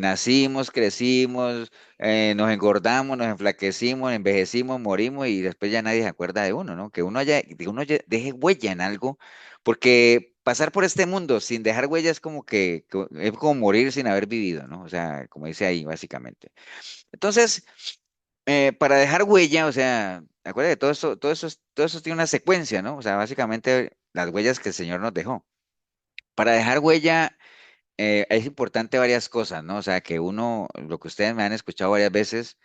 nacimos, crecimos, nos engordamos, nos enflaquecimos, envejecimos, morimos y después ya nadie se acuerda de uno, ¿no? Que uno deje huella en algo, porque pasar por este mundo sin dejar huella es es como morir sin haber vivido, ¿no? O sea, como dice ahí, básicamente. Entonces, para dejar huella, o sea, acuérdate, todo eso tiene una secuencia, ¿no? O sea, básicamente las huellas que el Señor nos dejó. Para dejar huella es importante varias cosas, ¿no? O sea, que uno, lo que ustedes me han escuchado varias veces,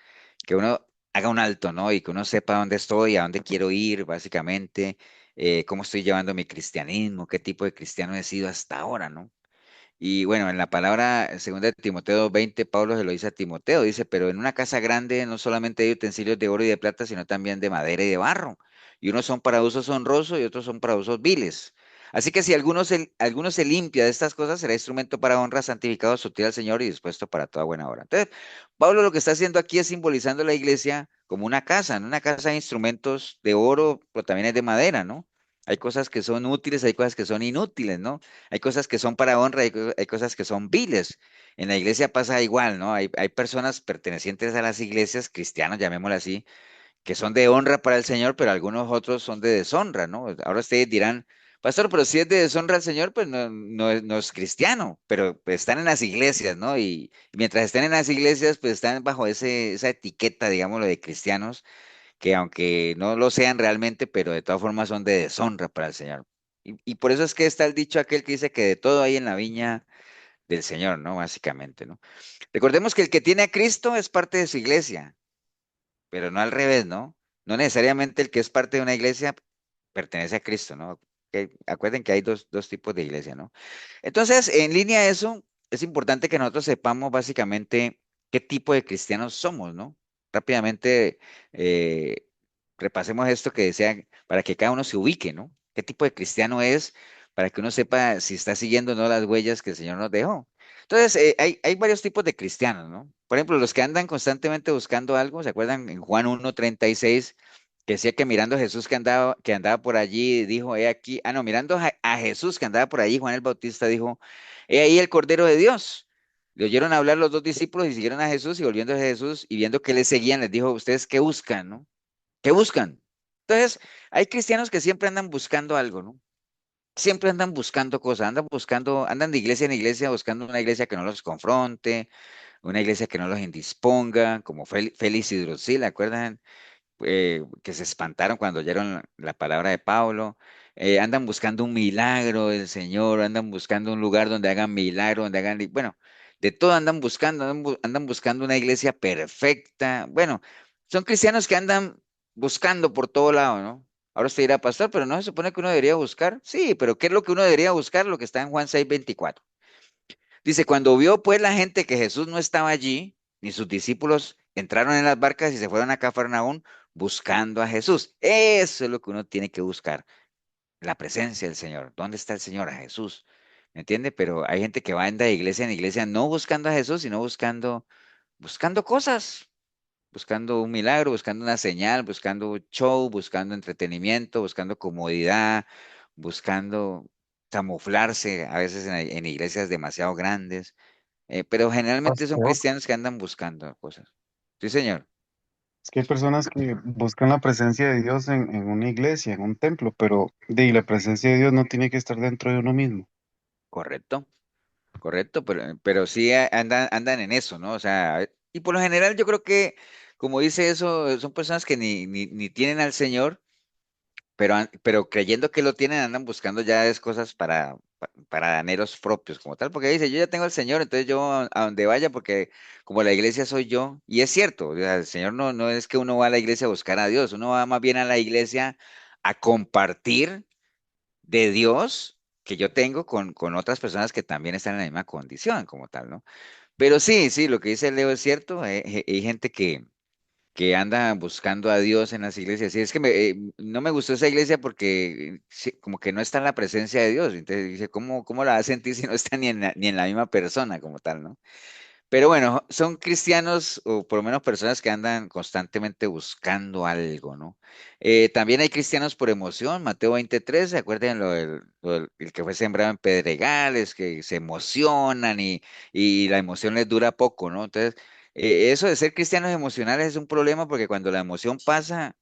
que uno haga un alto, ¿no? Y que uno sepa dónde estoy, a dónde quiero ir, básicamente, cómo estoy llevando mi cristianismo, qué tipo de cristiano he sido hasta ahora, ¿no? Y bueno, en la palabra segunda de Timoteo 20, Pablo se lo dice a Timoteo, dice, pero en una casa grande no solamente hay utensilios de oro y de plata, sino también de madera y de barro. Y unos son para usos honrosos y otros son para usos viles. Así que si alguno se limpia de estas cosas, será instrumento para honra, santificado, sutil al Señor y dispuesto para toda buena obra. Entonces, Pablo lo que está haciendo aquí es simbolizando la iglesia como una casa, en una casa hay instrumentos de oro, pero también es de madera, ¿no? Hay cosas que son útiles, hay cosas que son inútiles, ¿no? Hay cosas que son para honra, hay cosas que son viles. En la iglesia pasa igual, ¿no? Hay personas pertenecientes a las iglesias, cristianos, llamémoslas así, que son de honra para el Señor, pero algunos otros son de deshonra, ¿no? Ahora ustedes dirán, pastor, pero si es de deshonra al Señor, pues no es cristiano, pero pues, están en las iglesias, ¿no? Y mientras estén en las iglesias, pues están bajo esa etiqueta, digámoslo, de cristianos que aunque no lo sean realmente, pero de todas formas son de deshonra para el Señor. Y por eso es que está el dicho aquel que dice que de todo hay en la viña del Señor, ¿no? Básicamente, ¿no? Recordemos que el que tiene a Cristo es parte de su iglesia, pero no al revés, ¿no? No necesariamente el que es parte de una iglesia pertenece a Cristo, ¿no? Acuerden que hay dos tipos de iglesia, ¿no? Entonces, en línea a eso, es importante que nosotros sepamos básicamente qué tipo de cristianos somos, ¿no? Rápidamente eh, repasemos esto que decía para que cada uno se ubique, ¿no? ¿Qué tipo de cristiano es para que uno sepa si está siguiendo o no las huellas que el Señor nos dejó? Entonces, hay varios tipos de cristianos, ¿no? Por ejemplo, los que andan constantemente buscando algo, ¿se acuerdan en Juan 1:36 que decía que mirando a Jesús que andaba por allí, dijo, he aquí, no, mirando a Jesús que andaba por allí, Juan el Bautista dijo, he ahí el Cordero de Dios. Le oyeron hablar los dos discípulos y siguieron a Jesús y volviendo a Jesús y viendo que le seguían, les dijo, ¿ustedes qué buscan, no? ¿Qué buscan? Entonces, hay cristianos que siempre andan buscando algo, ¿no? Siempre andan buscando cosas, andan buscando, andan de iglesia en iglesia buscando una iglesia que no los confronte, una iglesia que no los indisponga, como Félix y Drusila, ¿acuerdan? Que se espantaron cuando oyeron la palabra de Pablo. Andan buscando un milagro del Señor, andan buscando un lugar donde hagan milagro, donde hagan, bueno, de todo andan buscando, andan buscando una iglesia perfecta. Bueno, son cristianos que andan buscando por todo lado, ¿no? Ahora usted dirá, pastor, pero no se supone que uno debería buscar. Sí, pero ¿qué es lo que uno debería buscar? Lo que está en Juan 6:24. Dice, cuando vio pues la gente que Jesús no estaba allí, ni sus discípulos entraron en las barcas y se fueron a Cafarnaún buscando a Jesús. Eso es lo que uno tiene que buscar, la presencia del Señor. ¿Dónde está el Señor? A Jesús. ¿Me entiende? Pero hay gente que va de iglesia en iglesia no buscando a Jesús, sino buscando cosas, buscando un milagro, buscando una señal, buscando un show, buscando entretenimiento, buscando comodidad, buscando camuflarse a veces en iglesias demasiado grandes. Pero generalmente son Pastor, cristianos que andan buscando cosas. Sí, señor. es que hay personas que buscan la presencia de Dios en una iglesia, en un templo, pero la presencia de Dios no tiene que estar dentro de uno mismo. Correcto, correcto, pero sí andan en eso, ¿no? O sea, y por lo general yo creo que, como dice eso, son personas que ni tienen al Señor, pero creyendo que lo tienen, andan buscando ya es cosas para anhelos propios, como tal, porque dice, yo ya tengo al Señor, entonces yo a donde vaya, porque como la iglesia soy yo, y es cierto, o sea, el Señor no es que uno va a la iglesia a buscar a Dios, uno va más bien a la iglesia a compartir de Dios que yo tengo con otras personas que también están en la misma condición como tal, ¿no? Pero sí, sí, lo que dice Leo es cierto, hay gente que anda buscando a Dios en las iglesias. Y es que no me gustó esa iglesia porque sí, como que no está en la presencia de Dios. Entonces dice, ¿cómo la va a sentir si no está ni en la misma persona como tal, ¿no? Pero bueno, son cristianos o por lo menos personas que andan constantemente buscando algo, ¿no? También hay cristianos por emoción, Mateo 23, ¿se acuerdan el que fue sembrado en pedregales, que se emocionan y la emoción les dura poco, ¿no? Entonces, eso de ser cristianos emocionales es un problema porque cuando la emoción pasa,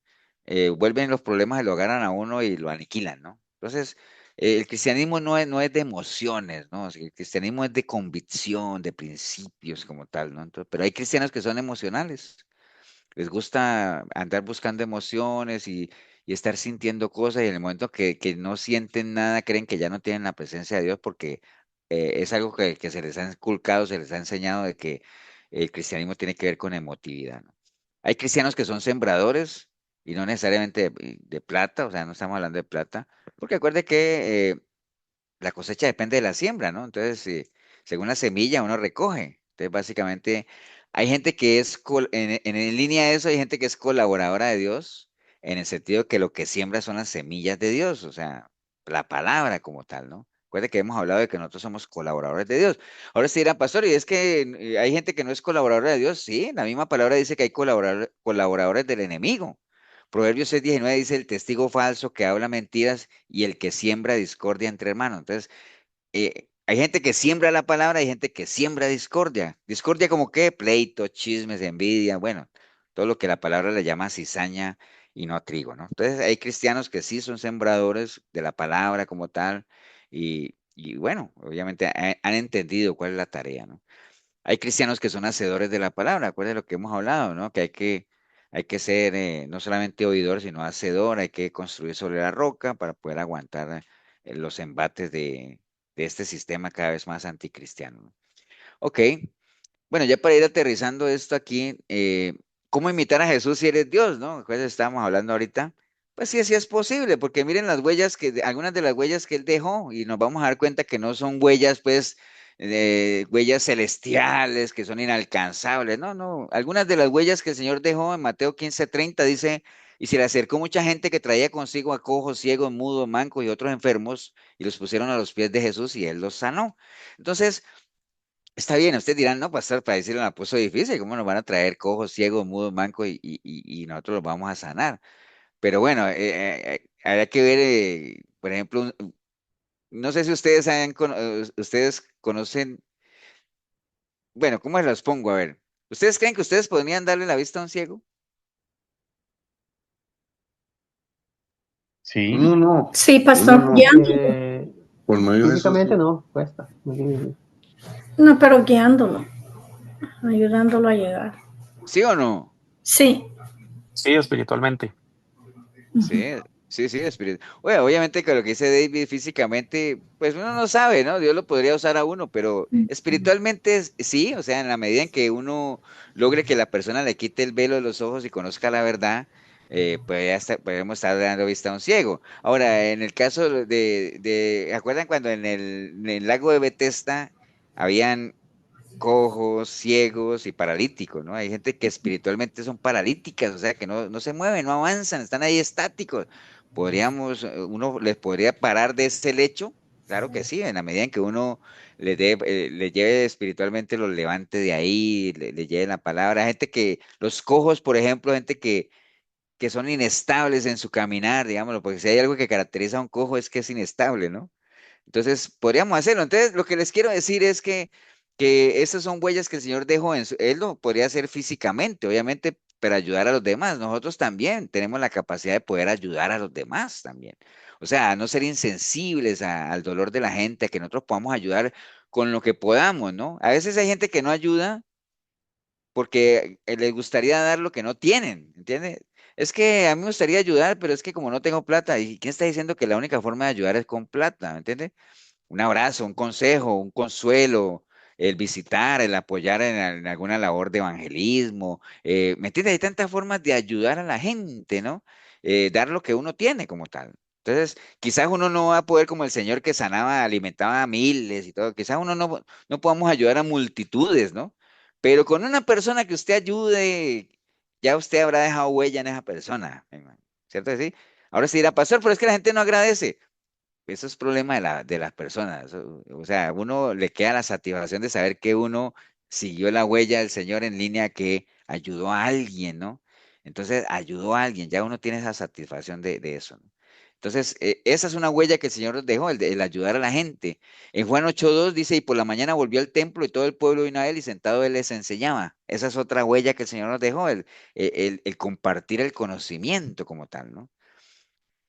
vuelven los problemas y lo agarran a uno y lo aniquilan, ¿no? Entonces, el cristianismo no es de emociones, ¿no? O sea, el cristianismo es de convicción, de principios como tal, ¿no? Pero hay cristianos que son emocionales. Les gusta andar buscando emociones y estar sintiendo cosas y en el momento que no sienten nada, creen que ya no tienen la presencia de Dios porque es algo que se les ha inculcado, se les ha enseñado de que el cristianismo tiene que ver con emotividad, ¿no? Hay cristianos que son sembradores y no necesariamente de plata, o sea, no estamos hablando de plata, porque acuerde que la cosecha depende de la siembra, ¿no? Entonces, según la semilla uno recoge. Entonces, básicamente, hay gente que en línea de eso, hay gente que es colaboradora de Dios, en el sentido que lo que siembra son las semillas de Dios, o sea, la palabra como tal, ¿no? Recuerde que hemos hablado de que nosotros somos colaboradores de Dios. Ahora se dirán, pastor, ¿y es que hay gente que no es colaboradora de Dios? Sí, la misma palabra dice que hay colaboradores del enemigo. Proverbios 6:19 dice, el testigo falso que habla mentiras y el que siembra discordia entre hermanos. Entonces, hay gente que siembra la palabra, hay gente que siembra discordia. Discordia como qué, pleito, chismes, envidia, bueno, todo lo que la palabra le llama cizaña y no trigo, ¿no? Entonces, hay cristianos que sí son sembradores de la palabra como tal y bueno, obviamente han entendido cuál es la tarea, ¿no? Hay cristianos que son hacedores de la palabra, acuérdense de lo que hemos hablado, ¿no? Que hay que ser no solamente oidor, sino hacedor, hay que construir sobre la roca para poder aguantar los embates de este sistema cada vez más anticristiano, ¿no? Ok, bueno, ya para ir aterrizando esto aquí, ¿cómo imitar a Jesús si eres Dios, no? Pues estábamos hablando ahorita. Pues sí, sí es posible, porque miren las huellas algunas de las huellas que él dejó, y nos vamos a dar cuenta que no son huellas, pues, huellas celestiales, que son inalcanzables. No, no. Algunas de las huellas que el Señor dejó en Mateo 15:30 dice, y se le acercó mucha gente que traía consigo a cojos, ciegos, mudos, mancos y otros enfermos, y los pusieron a los pies de Jesús y él los sanó. Entonces, está bien, ustedes dirán, no, pastor, para decirle la puso difícil, ¿cómo nos van a traer cojos, ciegos, mudos, mancos y nosotros los vamos a sanar? Pero bueno, habría que ver, por ejemplo, no sé si ustedes conocen, bueno, ¿cómo los pongo? A ver, ¿ustedes creen que ustedes podrían darle la vista a un ciego? Sí. Uno no, Sí, uno pastor, no. guiándolo. Por medio de Jesús, Físicamente sí. no, cuesta, muy difícil. No, pero guiándolo, ayudándolo a llegar. ¿Sí o no? Sí. Sí, espiritualmente. Sí, sí, sí, espíritu. Oye, obviamente que lo que dice David físicamente, pues uno no sabe, ¿no? Dios lo podría usar a uno, pero espiritualmente sí, o sea, en la medida en que uno logre que la persona le quite el velo de los ojos y conozca la verdad, pues ya podemos estar dando vista a un ciego. Ahora, en el caso ¿acuerdan cuando en el lago de Bethesda habían cojos, ciegos y paralíticos, ¿no? Hay gente que espiritualmente son paralíticas, o sea, que no se mueven, no avanzan, están ahí estáticos. Uno les podría parar de ese lecho, claro que sí, en la medida en que uno le lleve espiritualmente, los levante de ahí, le lleve la palabra. Gente que, los cojos, por ejemplo, gente que son inestables en su caminar, digámoslo, porque si hay algo que caracteriza a un cojo es que es inestable, ¿no? Entonces, podríamos hacerlo. Entonces, lo que les quiero decir es que esas son huellas que el Señor dejó él lo podría hacer físicamente, obviamente, para ayudar a los demás. Nosotros también tenemos la capacidad de poder ayudar a los demás también. O sea, a no ser insensibles al dolor de la gente, a que nosotros podamos ayudar con lo que podamos, ¿no? A veces hay gente que no ayuda porque les gustaría dar lo que no tienen, ¿entiendes? Es que a mí me gustaría ayudar, pero es que como no tengo plata, ¿y quién está diciendo que la única forma de ayudar es con plata? ¿Me entiendes? Un abrazo, un consejo, un consuelo, el visitar, el apoyar en alguna labor de evangelismo. ¿Me entiendes? Hay tantas formas de ayudar a la gente, ¿no? Dar lo que uno tiene como tal. Entonces, quizás uno no va a poder como el Señor que sanaba, alimentaba a miles y todo. Quizás uno no podamos ayudar a multitudes, ¿no? Pero con una persona que usted ayude, ya usted habrá dejado huella en esa persona, hermano. ¿Cierto que sí? Ahora sí dirá, pastor, pero es que la gente no agradece. Eso es problema de las personas. O sea, uno le queda la satisfacción de saber que uno siguió la huella del Señor en línea, que ayudó a alguien, ¿no? Entonces, ayudó a alguien, ya uno tiene esa satisfacción de eso, ¿no? Entonces, esa es una huella que el Señor nos dejó, el ayudar a la gente. En Juan 8:2 dice, y por la mañana volvió al templo y todo el pueblo vino a él y sentado él les enseñaba. Esa es otra huella que el Señor nos dejó, el compartir el conocimiento como tal, ¿no?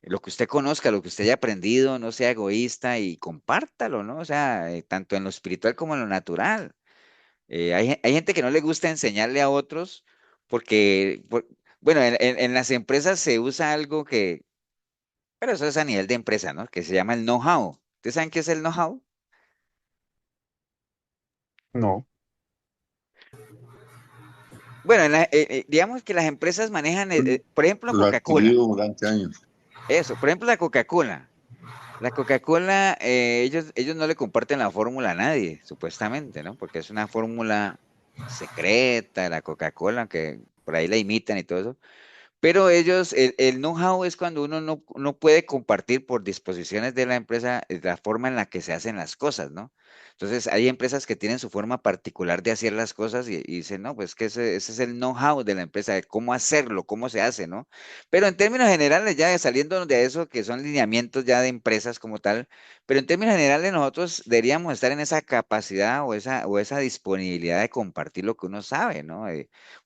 Lo que usted conozca, lo que usted haya aprendido, no sea egoísta y compártalo, ¿no? O sea, tanto en lo espiritual como en lo natural. Hay gente que no le gusta enseñarle a otros porque, bueno, en las empresas se usa algo que, pero eso es a nivel de empresa, ¿no? Que se llama el know-how. ¿Ustedes saben qué es el know-how? No. Bueno, digamos que las empresas manejan, por ejemplo, Lo Coca-Cola. adquirido durante años. Eso, por ejemplo, la Coca-Cola. La Coca-Cola, ellos no le comparten la fórmula a nadie, supuestamente, ¿no? Porque es una fórmula secreta, la Coca-Cola, que por ahí la imitan y todo eso. Pero el know-how es cuando uno no puede compartir por disposiciones de la empresa la forma en la que se hacen las cosas, ¿no? Entonces, hay empresas que tienen su forma particular de hacer las cosas y dicen, no, pues que ese es el know-how de la empresa, de cómo hacerlo, cómo se hace, ¿no? Pero en términos generales, ya saliendo de eso, que son lineamientos ya de empresas como tal, pero en términos generales nosotros deberíamos estar en esa capacidad o esa disponibilidad de compartir lo que uno sabe, ¿no?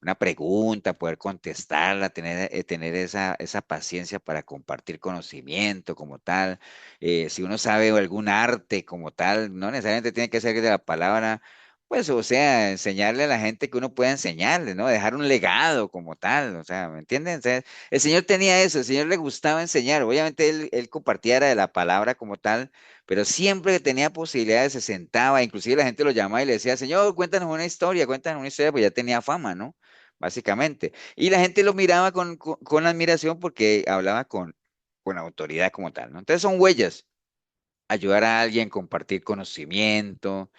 Una pregunta, poder contestarla, tener esa paciencia para compartir conocimiento como tal. Si uno sabe algún arte como tal, no necesariamente tiene que ser de la palabra, pues, o sea, enseñarle a la gente que uno pueda enseñarle, ¿no? Dejar un legado como tal, o sea, ¿me entienden? O sea, el Señor tenía eso, el Señor le gustaba enseñar, obviamente él compartía era de la palabra como tal, pero siempre que tenía posibilidades se sentaba, inclusive la gente lo llamaba y le decía, Señor, cuéntanos una historia, pues ya tenía fama, ¿no? Básicamente. Y la gente lo miraba con admiración porque hablaba con autoridad como tal, ¿no? Entonces son huellas, ayudar a alguien, compartir conocimiento.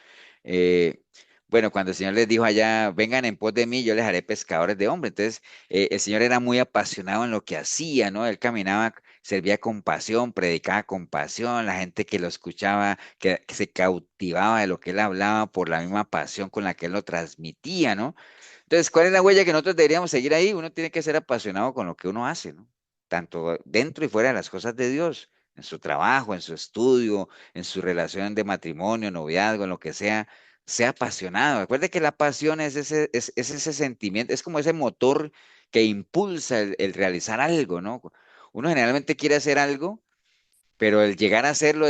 eh, bueno, cuando el Señor les dijo allá, vengan en pos de mí, yo les haré pescadores de hombres. Entonces, el Señor era muy apasionado en lo que hacía, ¿no? Él caminaba, servía con pasión, predicaba con pasión, la gente que lo escuchaba, que se cautivaba de lo que él hablaba por la misma pasión con la que él lo transmitía, ¿no? Entonces, ¿cuál es la huella que nosotros deberíamos seguir ahí? Uno tiene que ser apasionado con lo que uno hace, ¿no? Tanto dentro y fuera de las cosas de Dios, en su trabajo, en su estudio, en su relación de matrimonio, noviazgo, en lo que sea apasionado. Recuerde que la pasión es ese sentimiento, es como ese motor que impulsa el realizar algo, ¿no? Uno generalmente quiere hacer algo, pero el llegar a hacerlo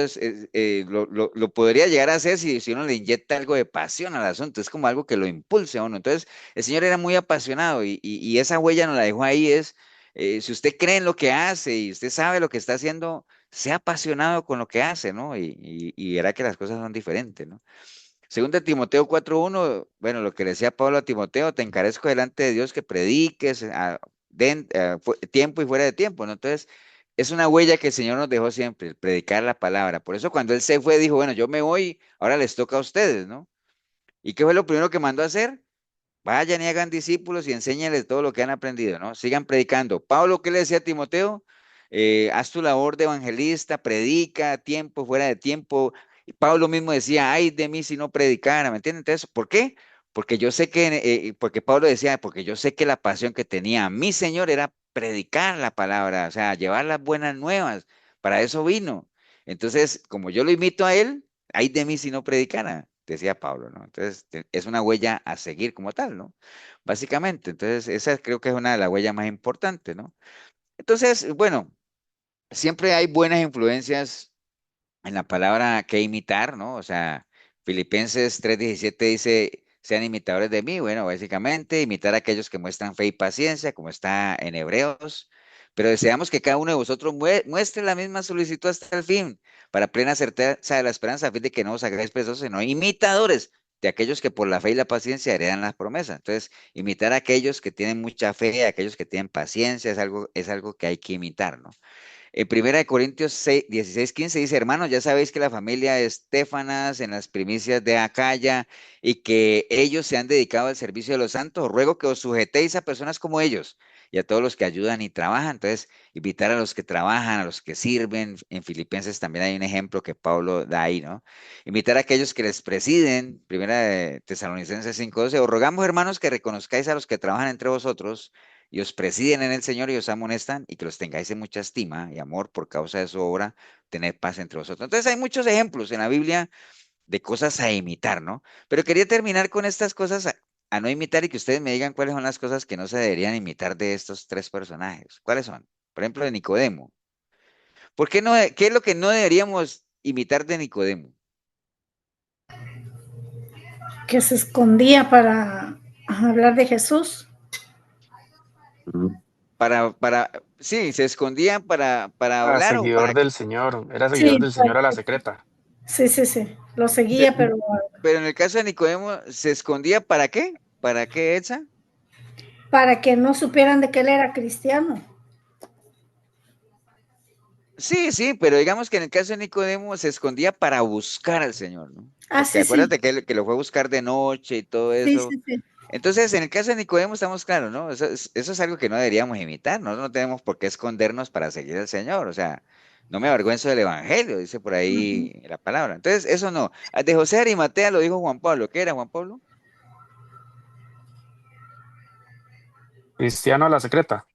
lo podría llegar a hacer si uno le inyecta algo de pasión al asunto, es como algo que lo impulse a uno. Entonces, el Señor era muy apasionado y esa huella nos la dejó ahí, si usted cree en lo que hace y usted sabe lo que está haciendo, sea apasionado con lo que hace, ¿no? Y verá que las cosas son diferentes, ¿no? Segunda Timoteo 4:1, bueno, lo que le decía Pablo a Timoteo, te encarezco delante de Dios que prediques tiempo y fuera de tiempo, ¿no? Entonces, es una huella que el Señor nos dejó siempre, el predicar la palabra. Por eso cuando Él se fue, dijo, bueno, yo me voy, ahora les toca a ustedes, ¿no? ¿Y qué fue lo primero que mandó a hacer? Vayan y hagan discípulos y enséñenles todo lo que han aprendido, ¿no? Sigan predicando. Pablo, ¿qué le decía a Timoteo? Haz tu labor de evangelista, predica, tiempo, fuera de tiempo. Y Pablo mismo decía, ay de mí si no predicara, ¿me entienden? Entonces, ¿por qué? Porque yo sé que, porque Pablo decía, porque yo sé que la pasión que tenía mi Señor era predicar la palabra, o sea, llevar las buenas nuevas. Para eso vino. Entonces, como yo lo imito a él, ay de mí si no predicara, decía Pablo, ¿no? Entonces, es una huella a seguir como tal, ¿no? Básicamente, entonces, esa creo que es una de las huellas más importantes, ¿no? Entonces, bueno, siempre hay buenas influencias en la palabra que imitar, ¿no? O sea, Filipenses 3:17 dice, sean imitadores de mí. Bueno, básicamente, imitar a aquellos que muestran fe y paciencia, como está en Hebreos. Pero deseamos que cada uno de vosotros muestre la misma solicitud hasta el fin, para plena certeza de la esperanza, a fin de que no os hagáis pesados, sino imitadores de aquellos que por la fe y la paciencia heredan las promesas. Entonces, imitar a aquellos que tienen mucha fe, a aquellos que tienen paciencia, es algo que hay que imitar, ¿no? En 1 Corintios 16:15 dice, hermanos, ya sabéis que la familia de Estefanas en las primicias de Acaya y que ellos se han dedicado al servicio de los santos, os ruego que os sujetéis a personas como ellos y a todos los que ayudan y trabajan. Entonces, invitar a los que trabajan, a los que sirven. En Filipenses también hay un ejemplo que Pablo da ahí, ¿no? Invitar a aquellos que les presiden. Primera de Tesalonicenses 5:12, os rogamos, hermanos, que reconozcáis a los que trabajan entre vosotros y os presiden en el Señor y os amonestan y que los tengáis en mucha estima y amor por causa de su obra, tener paz entre vosotros. Entonces hay muchos ejemplos en la Biblia de cosas a imitar, ¿no? Pero quería terminar con estas cosas a no imitar y que ustedes me digan cuáles son las cosas que no se deberían imitar de estos tres personajes. ¿Cuáles son? Por ejemplo, de Nicodemo. ¿Por qué no? ¿Qué es lo que no deberíamos imitar de Nicodemo? Que se escondía para hablar de Jesús. Sí, se escondían para Era hablar o seguidor para qué. del Señor, era seguidor Sí, del Señor a la secreta. sí, sí, sí. Lo Sí, seguía, pero pero en el caso de Nicodemo, ¿se escondía para qué? ¿Para qué, Elsa? para que no supieran de que él era cristiano. Sí, sí, pero digamos que en el caso de Nicodemo se escondía para buscar al Señor, ¿no? Ah, Porque sí, sí. acuérdate que lo fue a buscar de noche y todo Sí, eso. sí, sí. Entonces, en el caso de Nicodemo estamos claros, ¿no? Eso es algo que no deberíamos imitar, ¿no? No tenemos por qué escondernos para seguir al Señor, o sea, no me avergüenzo del Evangelio, dice por Ujú. ahí la palabra. Entonces, eso no. De José de Arimatea lo dijo Juan Pablo. ¿Qué era Juan Pablo? Cristiano a la secreta.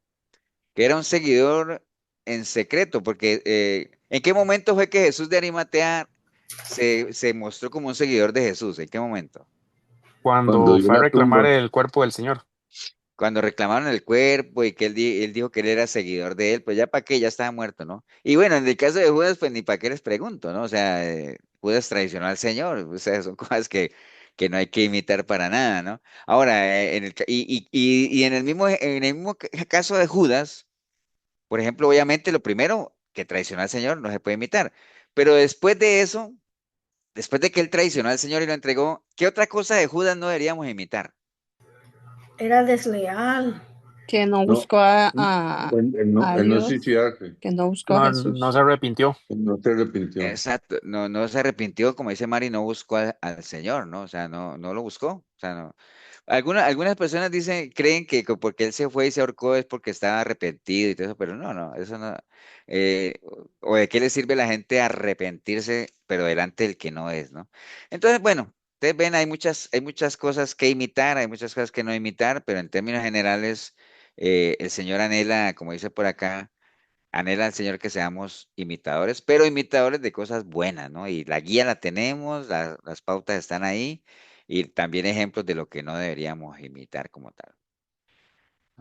Que era un seguidor en secreto, porque ¿en qué momento fue que Jesús de Arimatea se mostró como un seguidor de Jesús? ¿En qué momento? Cuando Cuando dio fue a la reclamar tumba, el cuerpo del Señor. Cuando reclamaron el cuerpo y que él dijo que él era seguidor de él, pues ya para qué, ya estaba muerto, ¿no? Y bueno, en el caso de Judas, pues ni para qué les pregunto, ¿no? O sea, Judas traicionó al Señor, o sea, son cosas que no hay que imitar para nada, ¿no? Ahora, y en el mismo caso de Judas, por ejemplo, obviamente lo primero que traicionó al Señor no se puede imitar, pero después de eso, después de que él traicionó al Señor y lo entregó, ¿qué otra cosa de Judas no deberíamos imitar? Era desleal. Que no no, buscó él no, a él no es Dios, suicidarse, que no buscó a No, no Jesús. se arrepintió. no se arrepintió. Exacto, no se arrepintió, como dice Mari, no buscó al Señor, ¿no? O sea, no lo buscó, o sea, no. Algunas personas creen que porque él se fue y se ahorcó es porque estaba arrepentido y todo eso, pero no, eso no. O de qué le sirve a la gente arrepentirse, pero delante del que no es, ¿no? Entonces, bueno, ustedes ven, hay muchas cosas que imitar, hay muchas cosas que no imitar, pero en términos generales, el Señor anhela, como dice por acá, anhela al Señor que seamos imitadores, pero imitadores de cosas buenas, ¿no? Y la guía la tenemos, las pautas están ahí y también ejemplos de lo que no deberíamos imitar como tal.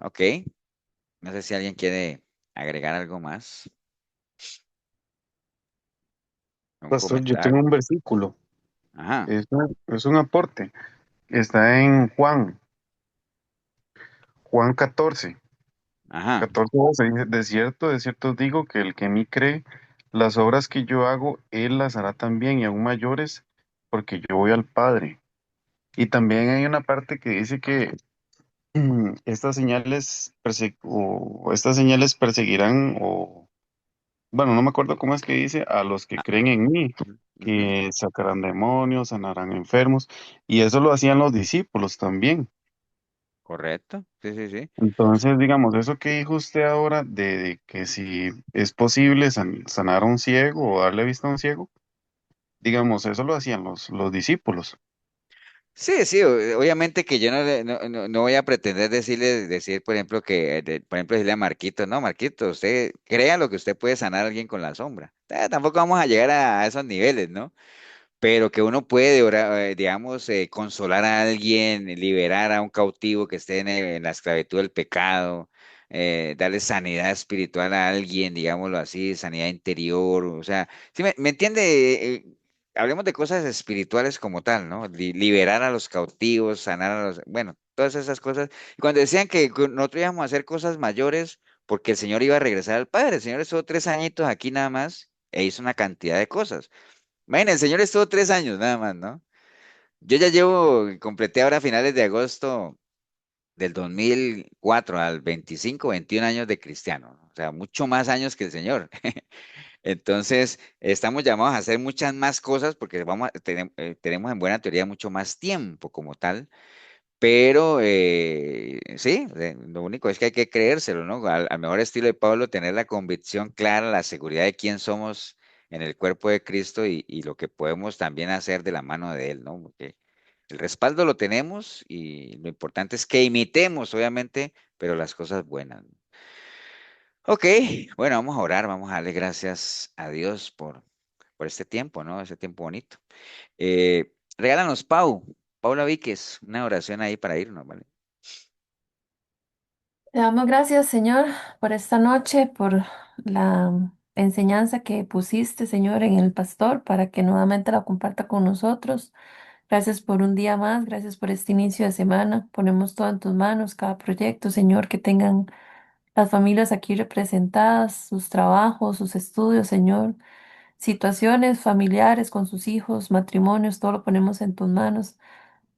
Ok, no sé si alguien quiere. agregar algo más, un Pastor, yo tengo comentario. un versículo, Ajá, es un aporte. Está en Juan 14. ajá, 14 dice, de cierto os digo que el que en mí cree, las obras que yo hago, él las hará también y aún mayores, porque yo voy al Padre. Y también hay una parte que dice que estas señales perseguirán, o bueno, no me acuerdo cómo es que dice, a los que ah, creen en mí, ujú, que sacarán demonios, sanarán enfermos, y eso lo hacían los discípulos también. correcto, sí, sí, sí. Entonces, digamos, eso que dijo usted ahora de que si es posible sanar a un ciego o darle vista a un ciego, digamos, eso lo hacían los discípulos. Sí, sí, obviamente que yo no voy a pretender decir, por ejemplo, por ejemplo, decirle a Marquito, no, Marquito, usted crea lo que usted puede sanar a alguien con la sombra. Tampoco vamos a llegar a esos niveles, ¿no? Pero que uno puede, digamos, consolar a alguien, liberar a un cautivo que esté en la esclavitud del pecado, darle sanidad espiritual a alguien, digámoslo así, sanidad interior, o sea, ¿sí me entiende? Hablemos de cosas espirituales como tal, ¿no? Liberar a los cautivos, sanar a los, bueno, todas esas cosas. Y cuando decían que nosotros íbamos a hacer cosas mayores porque el Señor iba a regresar al Padre, el Señor estuvo 3 añitos aquí nada más e hizo una cantidad de cosas. Imagínense, el señor estuvo 3 años nada más, ¿no? Yo ya completé ahora a finales de agosto del 2004 al 25, 21 años de cristiano, ¿no? O sea, mucho más años que el señor. Entonces, estamos llamados a hacer muchas más cosas porque tenemos en buena teoría mucho más tiempo como tal. Pero sí, lo único es que hay que creérselo, ¿no? Al mejor estilo de Pablo, tener la convicción clara, la seguridad de quién somos en el cuerpo de Cristo y lo que podemos también hacer de la mano de Él, ¿no? Porque el respaldo lo tenemos y lo importante es que imitemos, obviamente, pero las cosas buenas, ¿no? Ok, bueno, vamos a orar, vamos a darle gracias a Dios por este tiempo, ¿no? Ese tiempo bonito. Regálanos, Paula Víquez, una oración ahí para irnos, ¿vale? Te damos gracias, Señor, por esta noche, por la enseñanza que pusiste, Señor, en el pastor, para que nuevamente la comparta con nosotros. Gracias por un día más, gracias por este inicio de semana. Ponemos todo en tus manos, cada proyecto, Señor, que tengan las familias aquí representadas, sus trabajos, sus estudios, Señor, situaciones familiares con sus hijos, matrimonios, todo lo ponemos en tus manos,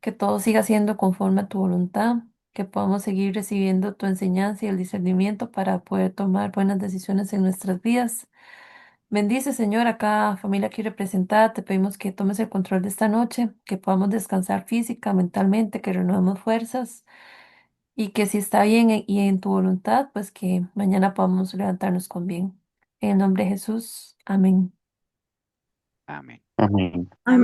que todo siga siendo conforme a tu voluntad, que podamos seguir recibiendo tu enseñanza y el discernimiento para poder tomar buenas decisiones en nuestras vidas. Bendice, Señor, a cada familia aquí representada. Te pedimos que tomes el control de esta noche, que podamos descansar física, mentalmente, que renovemos fuerzas y que si está bien y en tu voluntad, pues que mañana podamos levantarnos con bien. En el nombre de Jesús, amén. Amén. Amén. Amén.